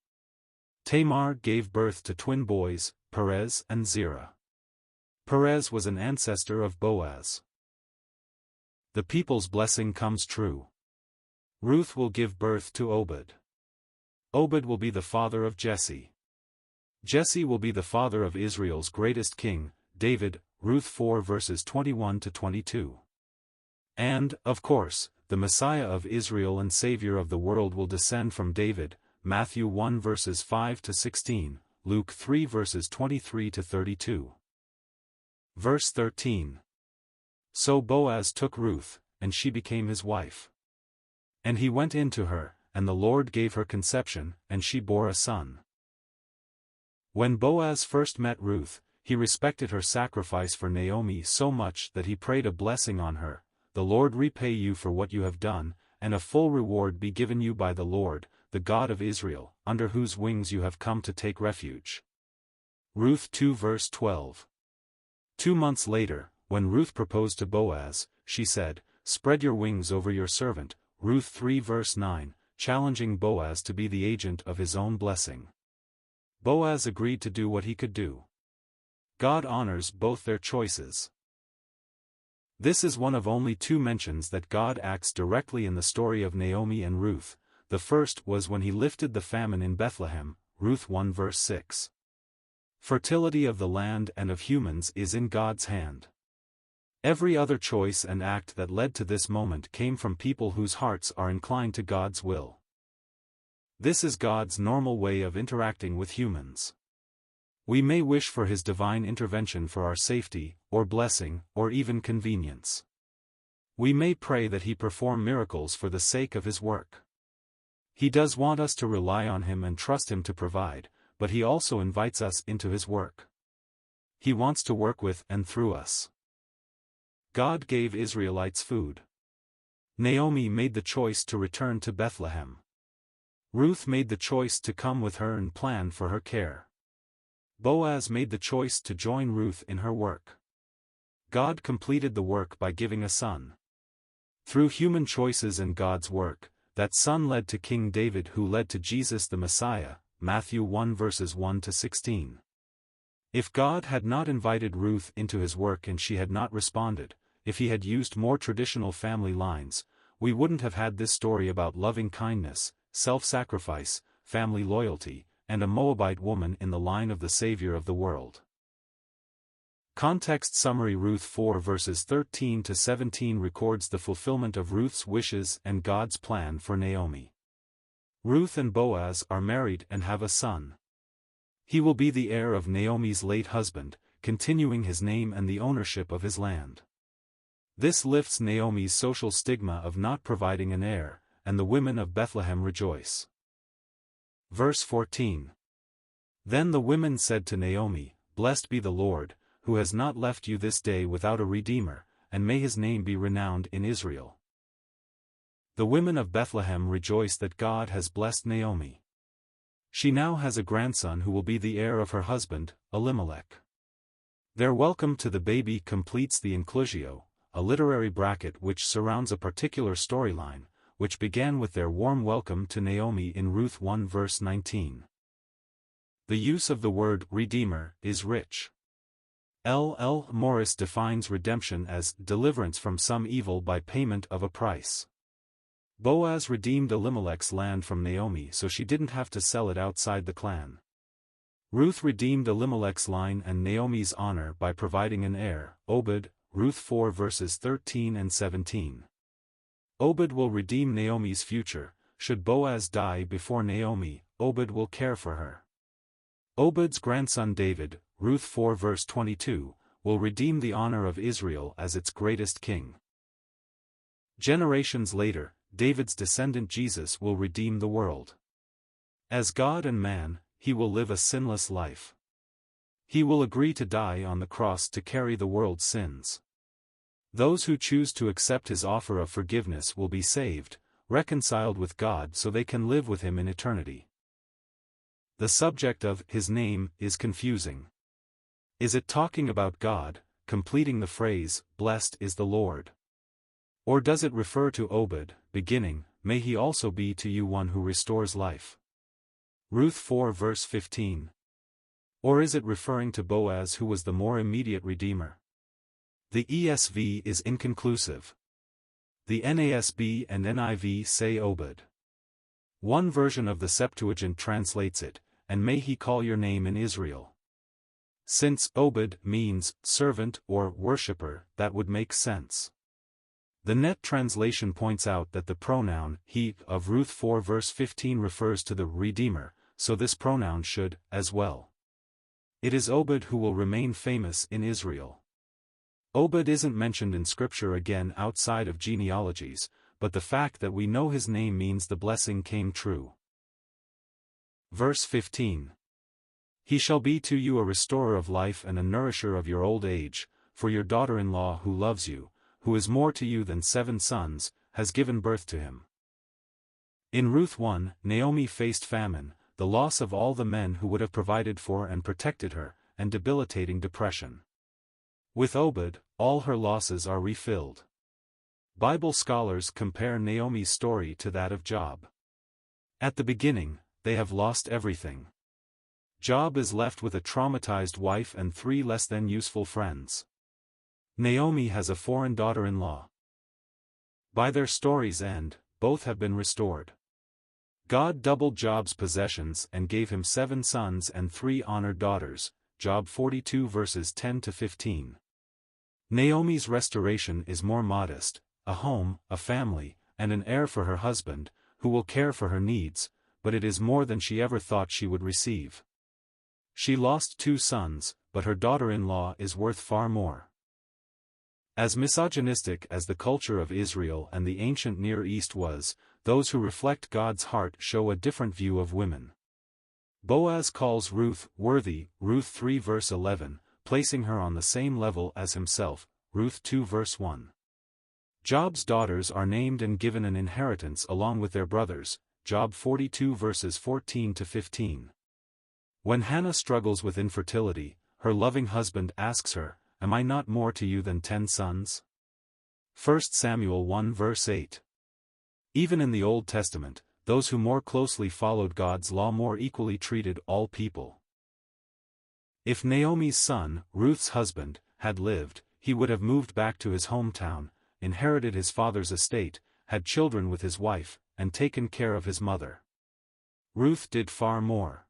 Tamar gave birth to twin boys, Perez and Zerah. Perez was an ancestor of Boaz. The people's blessing comes true. Ruth will give birth to Obed. Obed will be the father of Jesse. Jesse will be the father of Israel's greatest king, David, Ruth 4 verses 21 to 22. And, of course, the Messiah of Israel and Savior of the world will descend from David, Matthew 1 verses 5 to 16, Luke 3 verses 23 to 32. Verse 13. So Boaz took Ruth, and she became his wife. And he went in to her, and the Lord gave her conception, and she bore a son. When Boaz first met Ruth, he respected her sacrifice for Naomi so much that he prayed a blessing on her. The Lord repay you for what you have done, and a full reward be given you by the Lord, the God of Israel, under whose wings you have come to take refuge. Ruth 2 verse 12. 2 months later, when Ruth proposed to Boaz, she said, "Spread your wings over your servant," Ruth 3 verse 9, challenging Boaz to be the agent of his own blessing. Boaz agreed to do what he could do. God honors both their choices. This is one of only 2 mentions that God acts directly in the story of Naomi and Ruth. The first was when he lifted the famine in Bethlehem, Ruth 1 verse 6. Fertility of the land and of humans is in God's hand. Every other choice and act that led to this moment came from people whose hearts are inclined to God's will. This is God's normal way of interacting with humans. We may wish for His divine intervention for our safety, or blessing, or even convenience. We may pray that He perform miracles for the sake of His work. He does want us to rely on Him and trust Him to provide, but He also invites us into His work. He wants to work with and through us. God gave Israelites food. Naomi made the choice to return to Bethlehem. Ruth made the choice to come with her and plan for her care. Boaz made the choice to join Ruth in her work. God completed the work by giving a son. Through human choices and God's work, that son led to King David, who led to Jesus the Messiah, Matthew 1 verses 1 to 16. If God had not invited Ruth into his work and she had not responded, if he had used more traditional family lines, we wouldn't have had this story about loving kindness, self-sacrifice, family loyalty, and a Moabite woman in the line of the Savior of the world. Context summary: Ruth 4 verses 13 to 17 records the fulfillment of Ruth's wishes and God's plan for Naomi. Ruth and Boaz are married and have a son. He will be the heir of Naomi's late husband, continuing his name and the ownership of his land. This lifts Naomi's social stigma of not providing an heir, and the women of Bethlehem rejoice. Verse 14. Then the women said to Naomi, "Blessed be the Lord, who has not left you this day without a redeemer, and may his name be renowned in Israel." The women of Bethlehem rejoice that God has blessed Naomi. She now has a grandson who will be the heir of her husband, Elimelech. Their welcome to the baby completes the inclusio, a literary bracket which surrounds a particular storyline, which began with their warm welcome to Naomi in Ruth 1 verse 19. The use of the word redeemer is rich. L. Morris defines redemption as deliverance from some evil by payment of a price. Boaz redeemed Elimelech's land from Naomi so she didn't have to sell it outside the clan. Ruth redeemed Elimelech's line and Naomi's honor by providing an heir, Obed, Ruth 4 verses 13 and 17. Obed will redeem Naomi's future. Should Boaz die before Naomi, Obed will care for her. Obed's grandson David, Ruth 4 verse 22, will redeem the honor of Israel as its greatest king. Generations later, David's descendant Jesus will redeem the world. As God and man, he will live a sinless life. He will agree to die on the cross to carry the world's sins. Those who choose to accept his offer of forgiveness will be saved, reconciled with God so they can live with him in eternity. The subject of his name is confusing. Is it talking about God, completing the phrase, blessed is the Lord? Or does it refer to Obed, beginning, may he also be to you one who restores life? Ruth 4 verse 15. Or is it referring to Boaz who was the more immediate redeemer? The ESV is inconclusive. The NASB and NIV say Obed. One version of the Septuagint translates it, and may he call your name in Israel. Since Obed means servant or worshipper, that would make sense. The Net translation points out that the pronoun he of Ruth 4 verse 15 refers to the Redeemer, so this pronoun should, as well. It is Obed who will remain famous in Israel. Obed isn't mentioned in Scripture again outside of genealogies, but the fact that we know his name means the blessing came true. Verse 15. He shall be to you a restorer of life and a nourisher of your old age, for your daughter-in-law who loves you, who is more to you than 7 sons, has given birth to him. In Ruth 1, Naomi faced famine, the loss of all the men who would have provided for and protected her, and debilitating depression. With Obed, all her losses are refilled. Bible scholars compare Naomi's story to that of Job. At the beginning, they have lost everything. Job is left with a traumatized wife and 3 less than useful friends. Naomi has a foreign daughter-in-law. By their story's end, both have been restored. God doubled Job's possessions and gave him 7 sons and 3 honored daughters, Job 42 verses 10 to 15. Naomi's restoration is more modest, a home, a family, and an heir for her husband, who will care for her needs, but it is more than she ever thought she would receive. She lost 2 sons, but her daughter-in-law is worth far more. As misogynistic as the culture of Israel and the ancient Near East was, those who reflect God's heart show a different view of women. Boaz calls Ruth worthy, Ruth 3 verse 11, placing her on the same level as himself, Ruth 2 verse 1. Job's daughters are named and given an inheritance along with their brothers, Job 42 verses 14 to 15. When Hannah struggles with infertility, her loving husband asks her, "Am I not more to you than 10 sons?" 1 Samuel 1 verse 8. Even in the Old Testament, those who more closely followed God's law more equally treated all people. If Naomi's son, Ruth's husband, had lived, he would have moved back to his hometown, inherited his father's estate, had children with his wife, and taken care of his mother. Ruth did far more.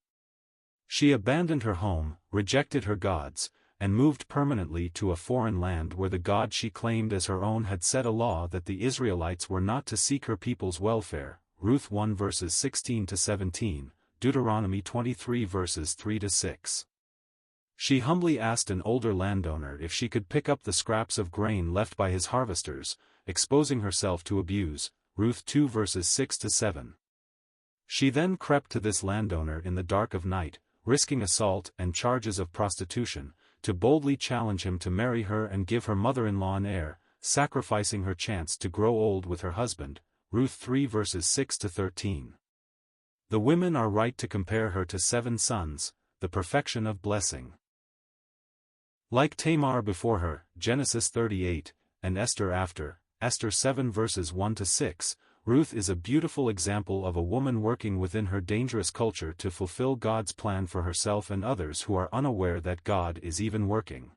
She abandoned her home, rejected her gods, and moved permanently to a foreign land where the God she claimed as her own had set a law that the Israelites were not to seek her people's welfare, Ruth 1 verses 16 to 17, Deuteronomy 23 verses 3 to 6. She humbly asked an older landowner if she could pick up the scraps of grain left by his harvesters, exposing herself to abuse, Ruth 2 verses 6 to 7. She then crept to this landowner in the dark of night, risking assault and charges of prostitution, to boldly challenge him to marry her and give her mother-in-law an heir, sacrificing her chance to grow old with her husband, Ruth 3 verses 6 to 13. The women are right to compare her to 7 sons, the perfection of blessing. Like Tamar before her, Genesis 38, and Esther after, Esther 7 verses 1 to 6, Ruth is a beautiful example of a woman working within her dangerous culture to fulfill God's plan for herself and others who are unaware that God is even working.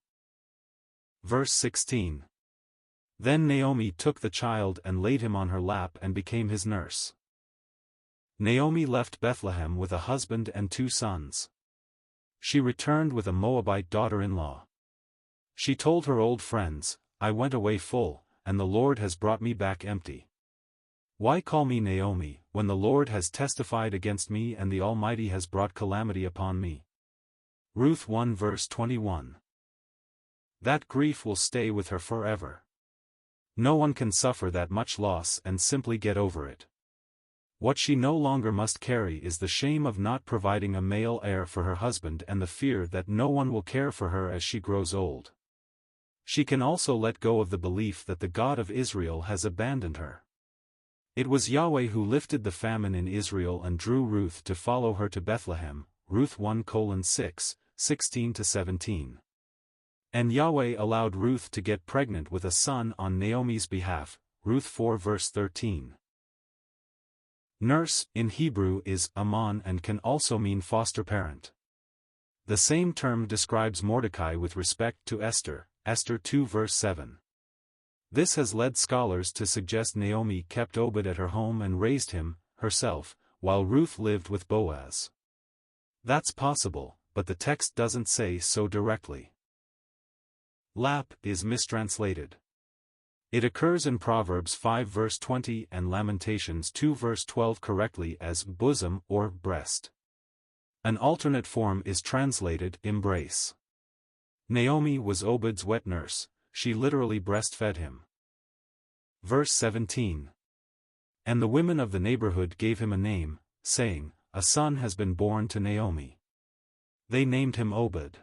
Verse 16. Then Naomi took the child and laid him on her lap and became his nurse. Naomi left Bethlehem with a husband and 2 sons. She returned with a Moabite daughter-in-law. She told her old friends, "I went away full, and the Lord has brought me back empty. Why call me Naomi, when the Lord has testified against me and the Almighty has brought calamity upon me?" Ruth 1 verse 21. That grief will stay with her forever. No one can suffer that much loss and simply get over it. What she no longer must carry is the shame of not providing a male heir for her husband and the fear that no one will care for her as she grows old. She can also let go of the belief that the God of Israel has abandoned her. It was Yahweh who lifted the famine in Israel and drew Ruth to follow her to Bethlehem, Ruth 1:6, 16-17. And Yahweh allowed Ruth to get pregnant with a son on Naomi's behalf, Ruth 4:13. Nurse, in Hebrew, is amon and can also mean foster parent. The same term describes Mordecai with respect to Esther, Esther 2:7. This has led scholars to suggest Naomi kept Obed at her home and raised him, herself, while Ruth lived with Boaz. That's possible, but the text doesn't say so directly. Lap is mistranslated. It occurs in Proverbs 5:20 and Lamentations 2:12 correctly as bosom or breast. An alternate form is translated embrace. Naomi was Obed's wet nurse, she literally breastfed him. Verse 17. And the women of the neighborhood gave him a name, saying, a son has been born to Naomi. They named him Obed.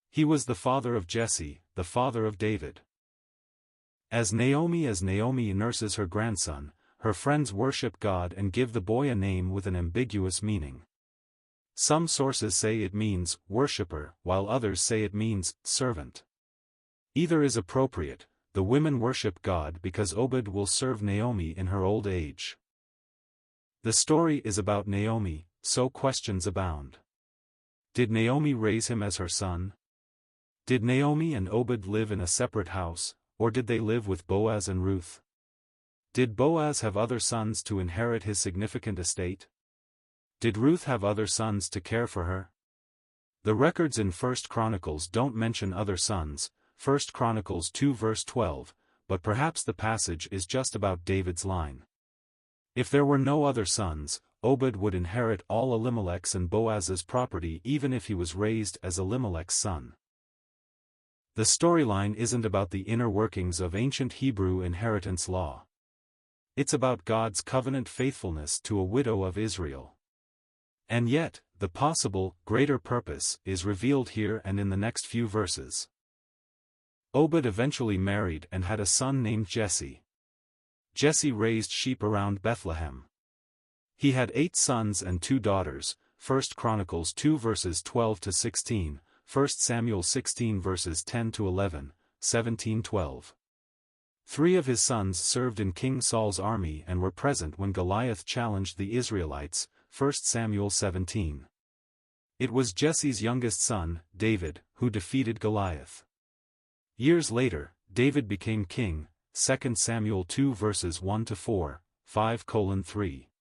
He was the father of Jesse, the father of David. As Naomi nurses her grandson, her friends worship God and give the boy a name with an ambiguous meaning. Some sources say it means worshipper, while others say it means servant. Either is appropriate. The women worship God because Obed will serve Naomi in her old age. The story is about Naomi, so questions abound. Did Naomi raise him as her son? Did Naomi and Obed live in a separate house, or did they live with Boaz and Ruth? Did Boaz have other sons to inherit his significant estate? Did Ruth have other sons to care for her? The records in 1 Chronicles don't mention other sons, 1 Chronicles 2:12, but perhaps the passage is just about David's line. If there were no other sons, Obed would inherit all Elimelech's and Boaz's property even if he was raised as Elimelech's son. The storyline isn't about the inner workings of ancient Hebrew inheritance law. It's about God's covenant faithfulness to a widow of Israel. And yet, the possible, greater purpose is revealed here and in the next few verses. Obed eventually married and had a son named Jesse. Jesse raised sheep around Bethlehem. He had 8 sons and 2 daughters, 1 Chronicles 2:12-16, 1 Samuel 16:10-11, 17:12. 3 of his sons served in King Saul's army and were present when Goliath challenged the Israelites, 1 Samuel 17. It was Jesse's youngest son, David, who defeated Goliath. Years later, David became king, 2 Samuel 2:1-4, 5:3.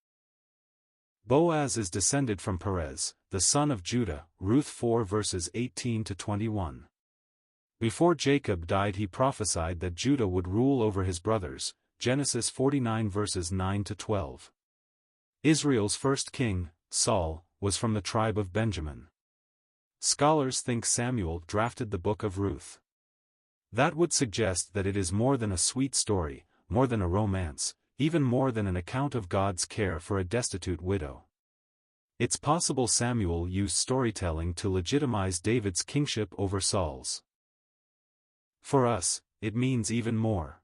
Boaz is descended from Perez, the son of Judah, Ruth 4:18-21. Before Jacob died he prophesied that Judah would rule over his brothers, Genesis 49:9-12. Israel's first king, Saul, was from the tribe of Benjamin. Scholars think Samuel drafted the Book of Ruth. That would suggest that it is more than a sweet story, more than a romance, even more than an account of God's care for a destitute widow. It's possible Samuel used storytelling to legitimize David's kingship over Saul's. For us, it means even more.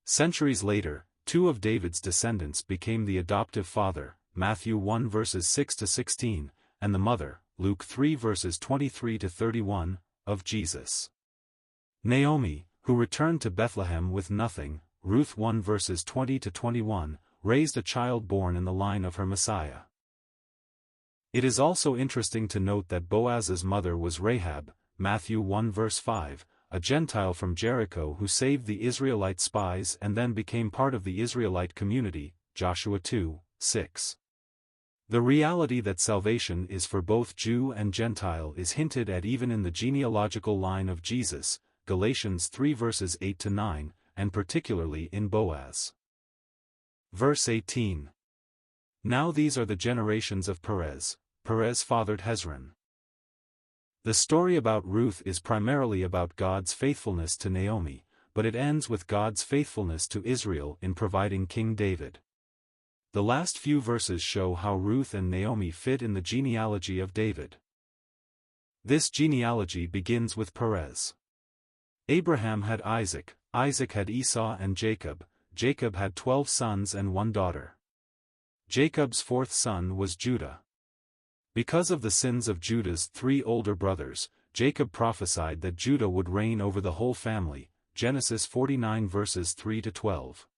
Centuries later, 2 of David's descendants became the adoptive father, Matthew 1:6-16, and the mother, Luke 3:23-31, of Jesus. Naomi, who returned to Bethlehem with nothing, Ruth 1:20-21, raised a child born in the line of her Messiah. It is also interesting to note that Boaz's mother was Rahab, Matthew 1:5, a Gentile from Jericho who saved the Israelite spies and then became part of the Israelite community, Joshua 2:6. The reality that salvation is for both Jew and Gentile is hinted at even in the genealogical line of Jesus, Galatians 3:8-9, and particularly in Boaz. Verse 18. Now these are the generations of Perez. Perez fathered Hezron. The story about Ruth is primarily about God's faithfulness to Naomi, but it ends with God's faithfulness to Israel in providing King David. The last few verses show how Ruth and Naomi fit in the genealogy of David. This genealogy begins with Perez. Abraham had Isaac, Isaac had Esau and Jacob, Jacob had 12 sons and 1 daughter. Jacob's 4th son was Judah. Because of the sins of Judah's 3 older brothers, Jacob prophesied that Judah would reign over the whole family, Genesis 49 verses 3 to 12.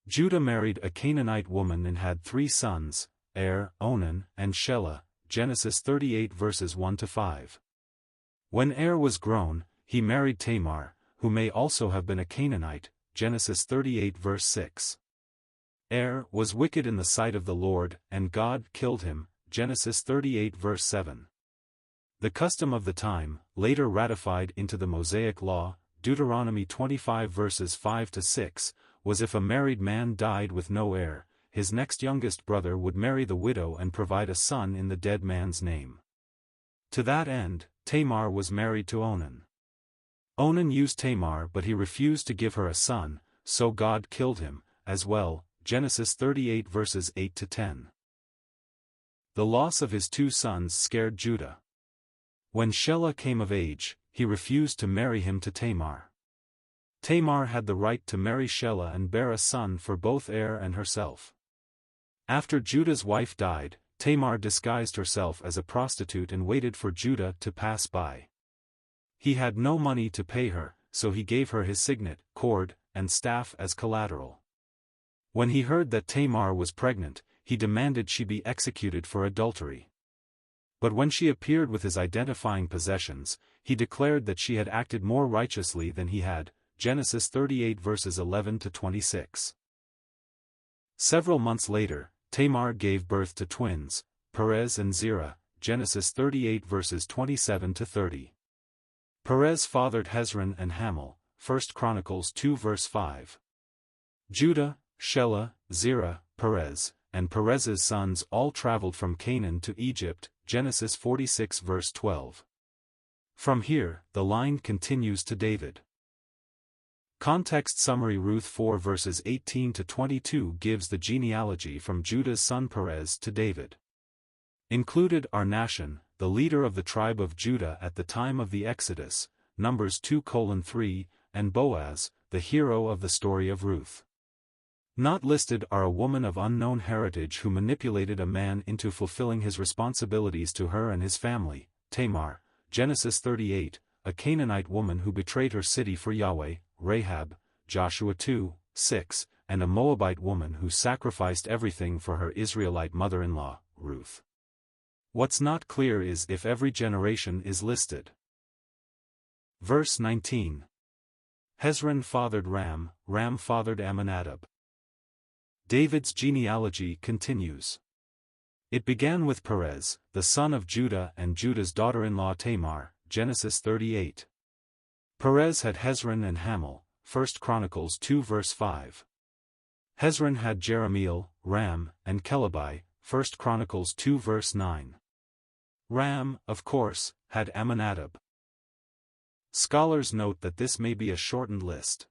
Judah married a Canaanite woman and had 3 sons, Er, Onan, and Shelah, Genesis 38 verses 1 to 5. When Er was grown, he married Tamar, who may also have been a Canaanite, Genesis 38 verse 6. Er was wicked in the sight of the Lord, and God killed him, Genesis 38 verse 7. The custom of the time, later ratified into the Mosaic Law, Deuteronomy 25 verses 5 to 6, was if a married man died with no heir, his next youngest brother would marry the widow and provide a son in the dead man's name. To that end, Tamar was married to Onan. Onan used Tamar but he refused to give her a son, so God killed him, as well, Genesis 38 verses 8 to 10. The loss of his 2 sons scared Judah. When Shelah came of age, he refused to marry him to Tamar. Tamar had the right to marry Shelah and bear a son for both Er and herself. After Judah's wife died, Tamar disguised herself as a prostitute and waited for Judah to pass by. He had no money to pay her, so he gave her his signet, cord, and staff as collateral. When he heard that Tamar was pregnant, he demanded she be executed for adultery. But when she appeared with his identifying possessions, he declared that she had acted more righteously than he had, Genesis 38 verses 11 to 26. Several months later, Tamar gave birth to twins, Perez and Zerah, Genesis 38 verses 27 to 30. Perez fathered Hezron and Hamul, 1 Chronicles 2 verse 5. Judah, Shelah, Zerah, Perez, and Perez's sons all traveled from Canaan to Egypt, Genesis 46 verse 12. From here, the line continues to David. Context summary: Ruth 4 verses 18 to 22 gives the genealogy from Judah's son Perez to David. Included are Nahshon, the leader of the tribe of Judah at the time of the Exodus, Numbers 2:3, and Boaz, the hero of the story of Ruth. Not listed are a woman of unknown heritage who manipulated a man into fulfilling his responsibilities to her and his family, Tamar, Genesis 38, a Canaanite woman who betrayed her city for Yahweh, Rahab, Joshua 2:6, and a Moabite woman who sacrificed everything for her Israelite mother-in-law, Ruth. What's not clear is if every generation is listed. Verse 19. Hezron fathered Ram, Ram fathered Amminadab. David's genealogy continues. It began with Perez, the son of Judah and Judah's daughter-in-law Tamar, Genesis 38. Perez had Hezron and Hamul, 1 Chronicles 2 verse 5. Hezron had Jerahmeel, Ram, and Chelebai, 1 Chronicles 2 verse 9. Ram, of course, had Amminadab. Scholars note that this may be a shortened list.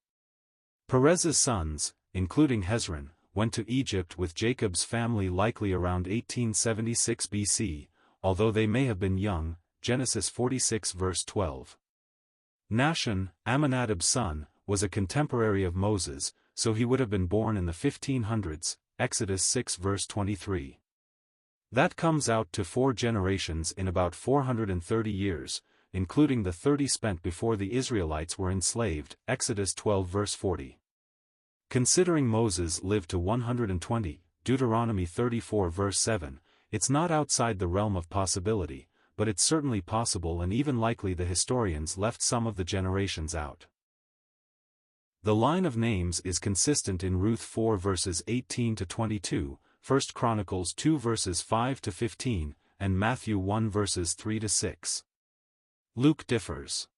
Perez's sons, including Hezron, went to Egypt with Jacob's family likely around 1876 BC, although they may have been young, Genesis 46 verse 12. Nahshon, Amminadab's son, was a contemporary of Moses, so he would have been born in the 1500s, Exodus 6 verse 23. That comes out to 4 generations in about 430 years, including the 30 spent before the Israelites were enslaved, Exodus 12 verse 40. Considering Moses lived to 120, Deuteronomy 34 verse 7, it's not outside the realm of possibility, but it's certainly possible and even likely the historians left some of the generations out. The line of names is consistent in Ruth 4 verses 18 to 22, 1 Chronicles 2 verses 5 to 15, and Matthew 1 verses 3 to 6. Luke differs.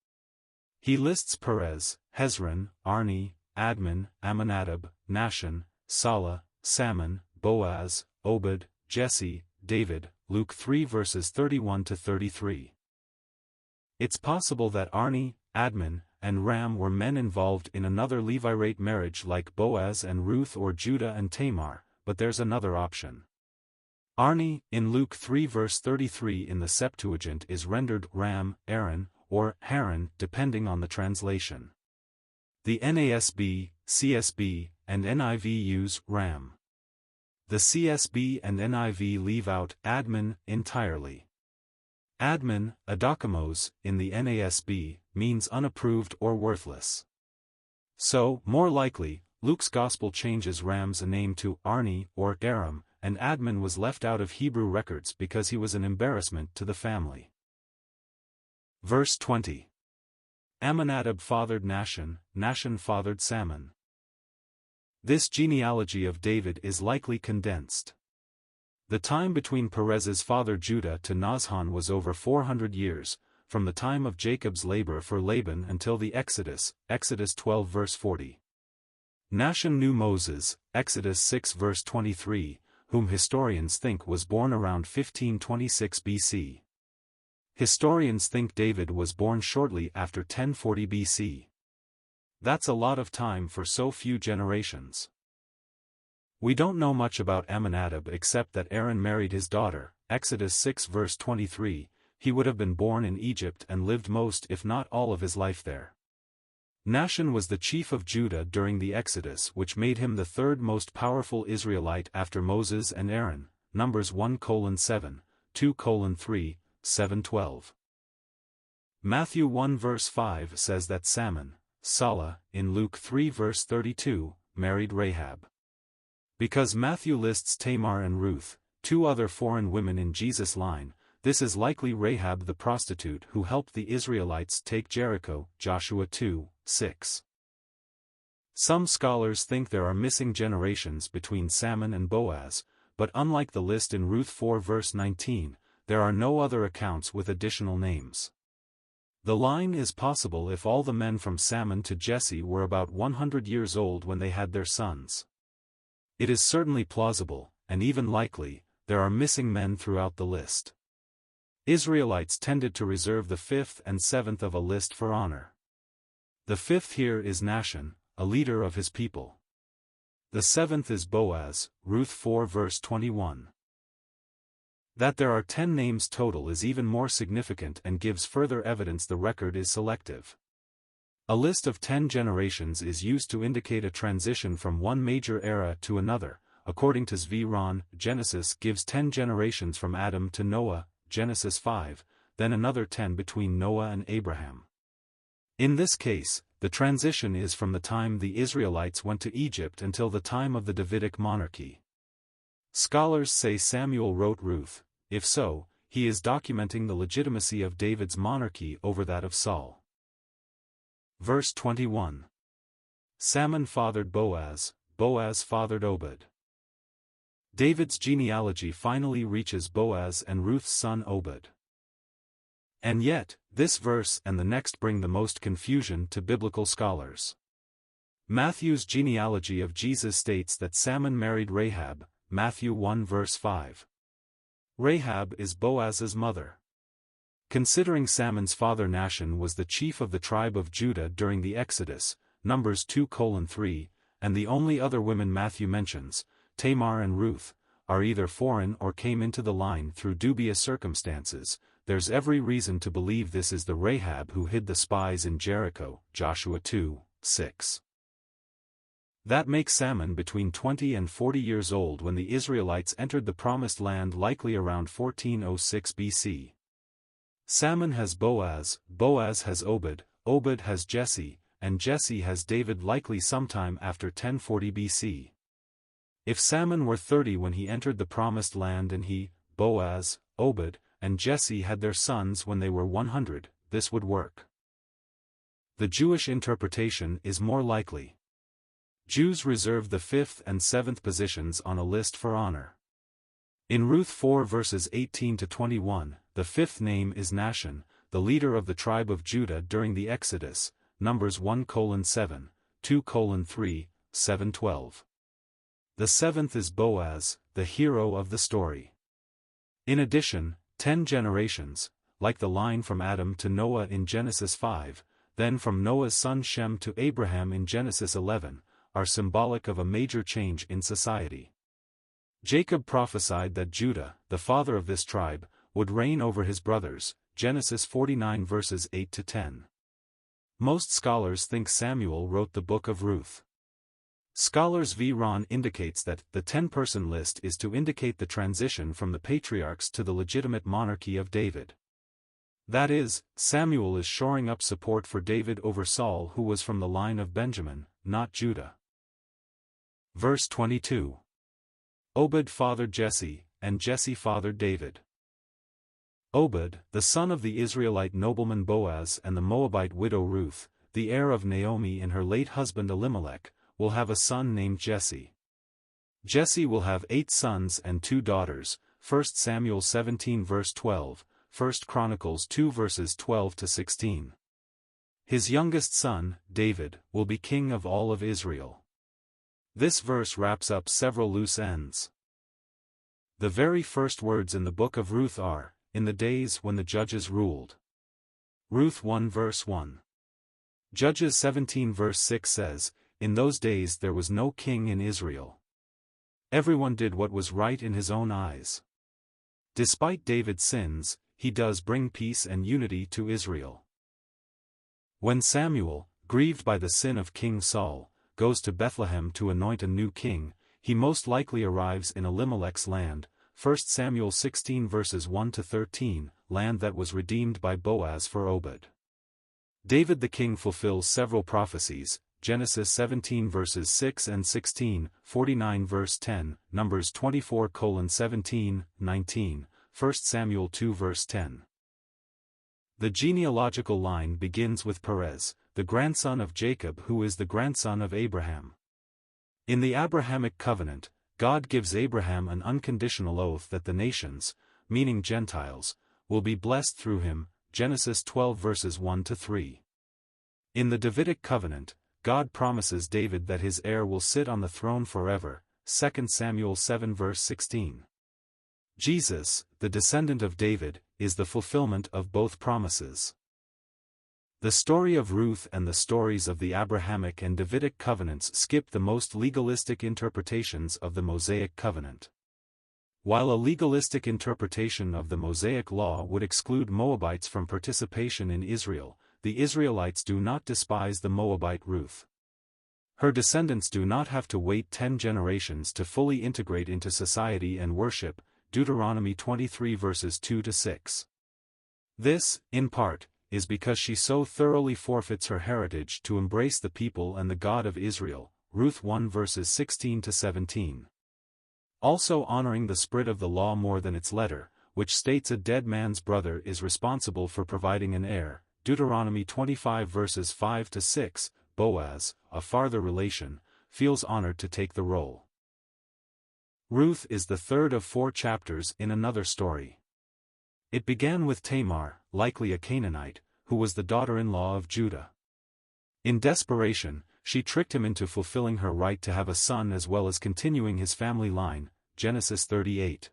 He lists Perez, Hezron, Arni, Admin, Amminadab, Nahshon, Salah, Salmon, Boaz, Obed, Jesse, David, Luke 3 verses 31 to 33. It's possible that Arni, Admin, and Ram were men involved in another Levirate marriage like Boaz and Ruth or Judah and Tamar, but there's another option. Arni, in Luke 3 verse 33 in the Septuagint is rendered Ram, Aaron, or Haran depending on the translation. The NASB, CSB, and NIV use Ram. The CSB and NIV leave out admin entirely. Admin, adokimos, in the NASB, means unapproved or worthless. So, more likely, Luke's Gospel changes Ram's name to Arni or Aram, and Admin was left out of Hebrew records because he was an embarrassment to the family. Verse 20. Amminadab fathered Nahshon, Nahshon fathered Salmon. This genealogy of David is likely condensed. The time between Perez's father Judah to Nahshon was over 400 years, from the time of Jacob's labor for Laban until the Exodus, Exodus 12 verse 40. Nahshon knew Moses, Exodus 6 verse 23, whom historians think was born around 1526 BC. Historians think David was born shortly after 1040 BC. That's a lot of time for so few generations. We don't know much about Amminadab except that Aaron married his daughter, Exodus 6 verse 23, he would have been born in Egypt and lived most if not all of his life there. Nahshon was the chief of Judah during the Exodus, which made him the third most powerful Israelite after Moses and Aaron, Numbers 1:7, 2:3, 7:12. Matthew 1 verse 5 says that Salmon, Salah, in Luke 3 verse 32, married Rahab. Because Matthew lists Tamar and Ruth, two other foreign women in Jesus' line, this is likely Rahab the prostitute who helped the Israelites take Jericho, Joshua 2:6. Some scholars think there are missing generations between Salmon and Boaz, but unlike the list in Ruth 4 verse 19, there are no other accounts with additional names. The line is possible if all the men from Salmon to Jesse were about 100 years old when they had their sons. It is certainly plausible, and even likely, there are missing men throughout the list. Israelites tended to reserve the fifth and seventh of a list for honor. The fifth here is Nahshon, a leader of his people. The seventh is Boaz, Ruth 4 verse 21. That there are 10 names total is even more significant and gives further evidence the record is selective. A list of 10 generations is used to indicate a transition from one major era to another. According to Zvi Ron, Genesis gives 10 generations from Adam to Noah, Genesis 5, then another 10 between Noah and Abraham. In this case, the transition is from the time the Israelites went to Egypt until the time of the Davidic monarchy. Scholars say Samuel wrote Ruth. If so, he is documenting the legitimacy of David's monarchy over that of Saul. Verse 21. Salmon fathered Boaz, Boaz fathered Obed. David's genealogy finally reaches Boaz and Ruth's son Obed. And yet, this verse and the next bring the most confusion to biblical scholars. Matthew's genealogy of Jesus states that Salmon married Rahab, Matthew 1 verse 5. Rahab is Boaz's mother. Considering Salmon's father Nahshon was the chief of the tribe of Judah during the Exodus, Numbers 2:3, and the only other women Matthew mentions, Tamar and Ruth, are either foreign or came into the line through dubious circumstances, there's every reason to believe this is the Rahab who hid the spies in Jericho, Joshua 2:6. That makes Salmon between 20 and 40 years old when the Israelites entered the Promised Land, likely around 1406 BC. Salmon has Boaz, Boaz has Obed, Obed has Jesse, and Jesse has David, likely sometime after 1040 BC. If Salmon were 30 when he entered the Promised Land and he, Boaz, Obed, and Jesse had their sons when they were 100, this would work. The Jewish interpretation is more likely. Jews reserve the fifth and seventh positions on a list for honor. In Ruth 4 verses 18 to 21, the fifth name is Nahshon, the leader of the tribe of Judah during the Exodus, Numbers 1:7, 2:3, 7:12. The seventh is Boaz, the hero of the story. In addition, 10 generations, like the line from Adam to Noah in Genesis 5, then from Noah's son Shem to Abraham in Genesis 11, are symbolic of a major change in society. Jacob prophesied that Judah, the father of this tribe, would reign over his brothers, Genesis 49 verses 8 to 10. Most scholars think Samuel wrote the Book of Ruth. Scholars V. Ron indicates that the 10-person list is to indicate the transition from the patriarchs to the legitimate monarchy of David. That is, Samuel is shoring up support for David over Saul, who was from the line of Benjamin, not Judah. Verse 22. Obed fathered Jesse, and Jesse fathered David. Obed, the son of the Israelite nobleman Boaz and the Moabite widow Ruth, the heir of Naomi and her late husband Elimelech, will have a son named Jesse. Jesse will have 8 sons and 2 daughters, 1 Samuel 17 verse 12, 1 Chronicles 2 verses 12 to 16. His youngest son, David, will be king of all of Israel. This verse wraps up several loose ends. The very first words in the Book of Ruth are, "In the days when the judges ruled." Ruth 1 verse 1. Judges 17 verse 6 says, "In those days there was no king in Israel. Everyone did what was right in his own eyes." Despite David's sins, he does bring peace and unity to Israel. When Samuel, grieved by the sin of King Saul, goes to Bethlehem to anoint a new king, he most likely arrives in Elimelech's land, 1 Samuel 16 verses 1 to 13, land that was redeemed by Boaz for Obed. David the king fulfills several prophecies, Genesis 17 verses 6 and 16, 49 verse 10, Numbers 24:17, 19, 1 Samuel 2 verse 10. The genealogical line begins with Perez, the grandson of Jacob, who is the grandson of Abraham. In the Abrahamic covenant, God gives Abraham an unconditional oath that the nations, meaning Gentiles, will be blessed through him, Genesis 12 verses 1 to 3. In the Davidic covenant, God promises David that his heir will sit on the throne forever, 2 Samuel 7 verse 16. Jesus, the descendant of David, is the fulfillment of both promises. The story of Ruth and the stories of the Abrahamic and Davidic covenants skip the most legalistic interpretations of the Mosaic covenant. While a legalistic interpretation of the Mosaic law would exclude Moabites from participation in Israel, the Israelites do not despise the Moabite Ruth. Her descendants do not have to wait 10 generations to fully integrate into society and worship, Deuteronomy 23 verses 2 to 6. This, in part, is because she so thoroughly forfeits her heritage to embrace the people and the God of Israel, Ruth 1 verses 16 to 17. Also honoring the spirit of the law more than its letter, which states a dead man's brother is responsible for providing an heir, Deuteronomy 25 verses 5 to 6, Boaz, a farther relation, feels honored to take the role. Ruth is the third of 4 chapters in another story. It began with Tamar, likely a Canaanite, who was the daughter-in-law of Judah. In desperation, she tricked him into fulfilling her right to have a son as well as continuing his family line, Genesis 38.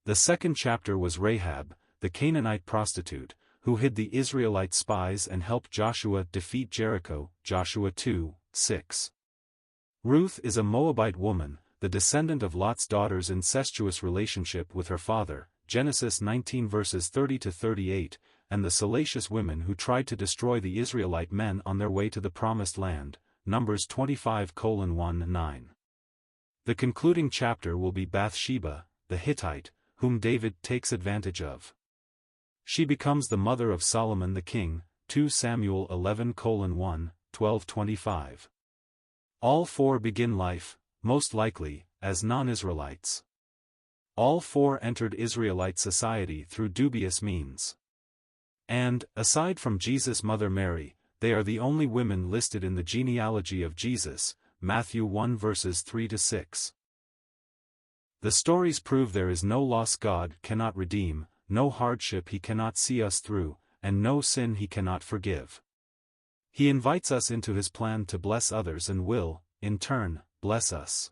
The second chapter was Rahab, the Canaanite prostitute, who hid the Israelite spies and helped Joshua defeat Jericho, Joshua 2, 6. Ruth is a Moabite woman, the descendant of Lot's daughter's incestuous relationship with her father, Genesis 19 verses 30 to 38, and the salacious women who tried to destroy the Israelite men on their way to the Promised Land, Numbers 25:1-9. The concluding chapter will be Bathsheba, the Hittite, whom David takes advantage of. She becomes the mother of Solomon the king, 2 Samuel 11:1, 12:25. All 4 begin life, most likely, as non-Israelites. All 4 entered Israelite society through dubious means. And, aside from Jesus' mother Mary, they are the only women listed in the genealogy of Jesus, Matthew 1 verses 3 to 6. The stories prove there is no loss God cannot redeem, no hardship he cannot see us through, and no sin he cannot forgive. He invites us into his plan to bless others and will, in turn, bless us.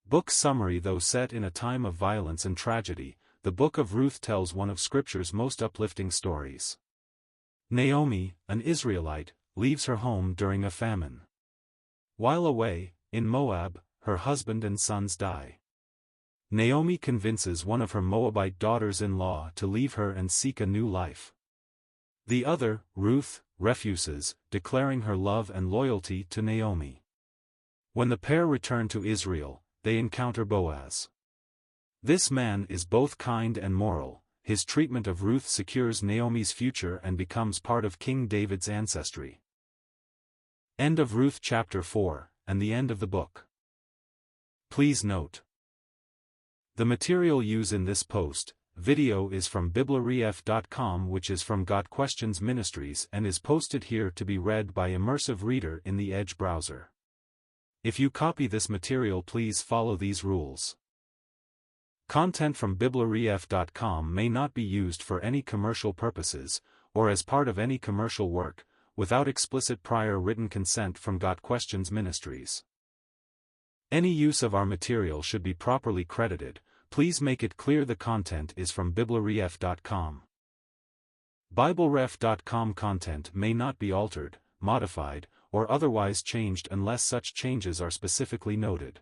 Book summary. Though set in a time of violence and tragedy, the Book of Ruth tells one of Scripture's most uplifting stories. Naomi, an Israelite, leaves her home during a famine. While away, in Moab, her husband and sons die. Naomi convinces one of her Moabite daughters-in-law to leave her and seek a new life. The other, Ruth, refuses, declaring her love and loyalty to Naomi. When the pair return to Israel, they encounter Boaz. This man is both kind and moral. His treatment of Ruth secures Naomi's future and becomes part of King David's ancestry. End of Ruth chapter 4, and the end of the book. Please note: the material used in this video is from BibleRef.com, which is from Got Questions Ministries, and is posted here to be read by immersive reader in the Edge browser. If you copy this material, please follow these rules. Content from BibleRef.com may not be used for any commercial purposes, or as part of any commercial work, without explicit prior written consent from Got Questions Ministries. Any use of our material should be properly credited. Please make it clear the content is from BibleRef.com. BibleRef.com content may not be altered, modified, or otherwise changed unless such changes are specifically noted.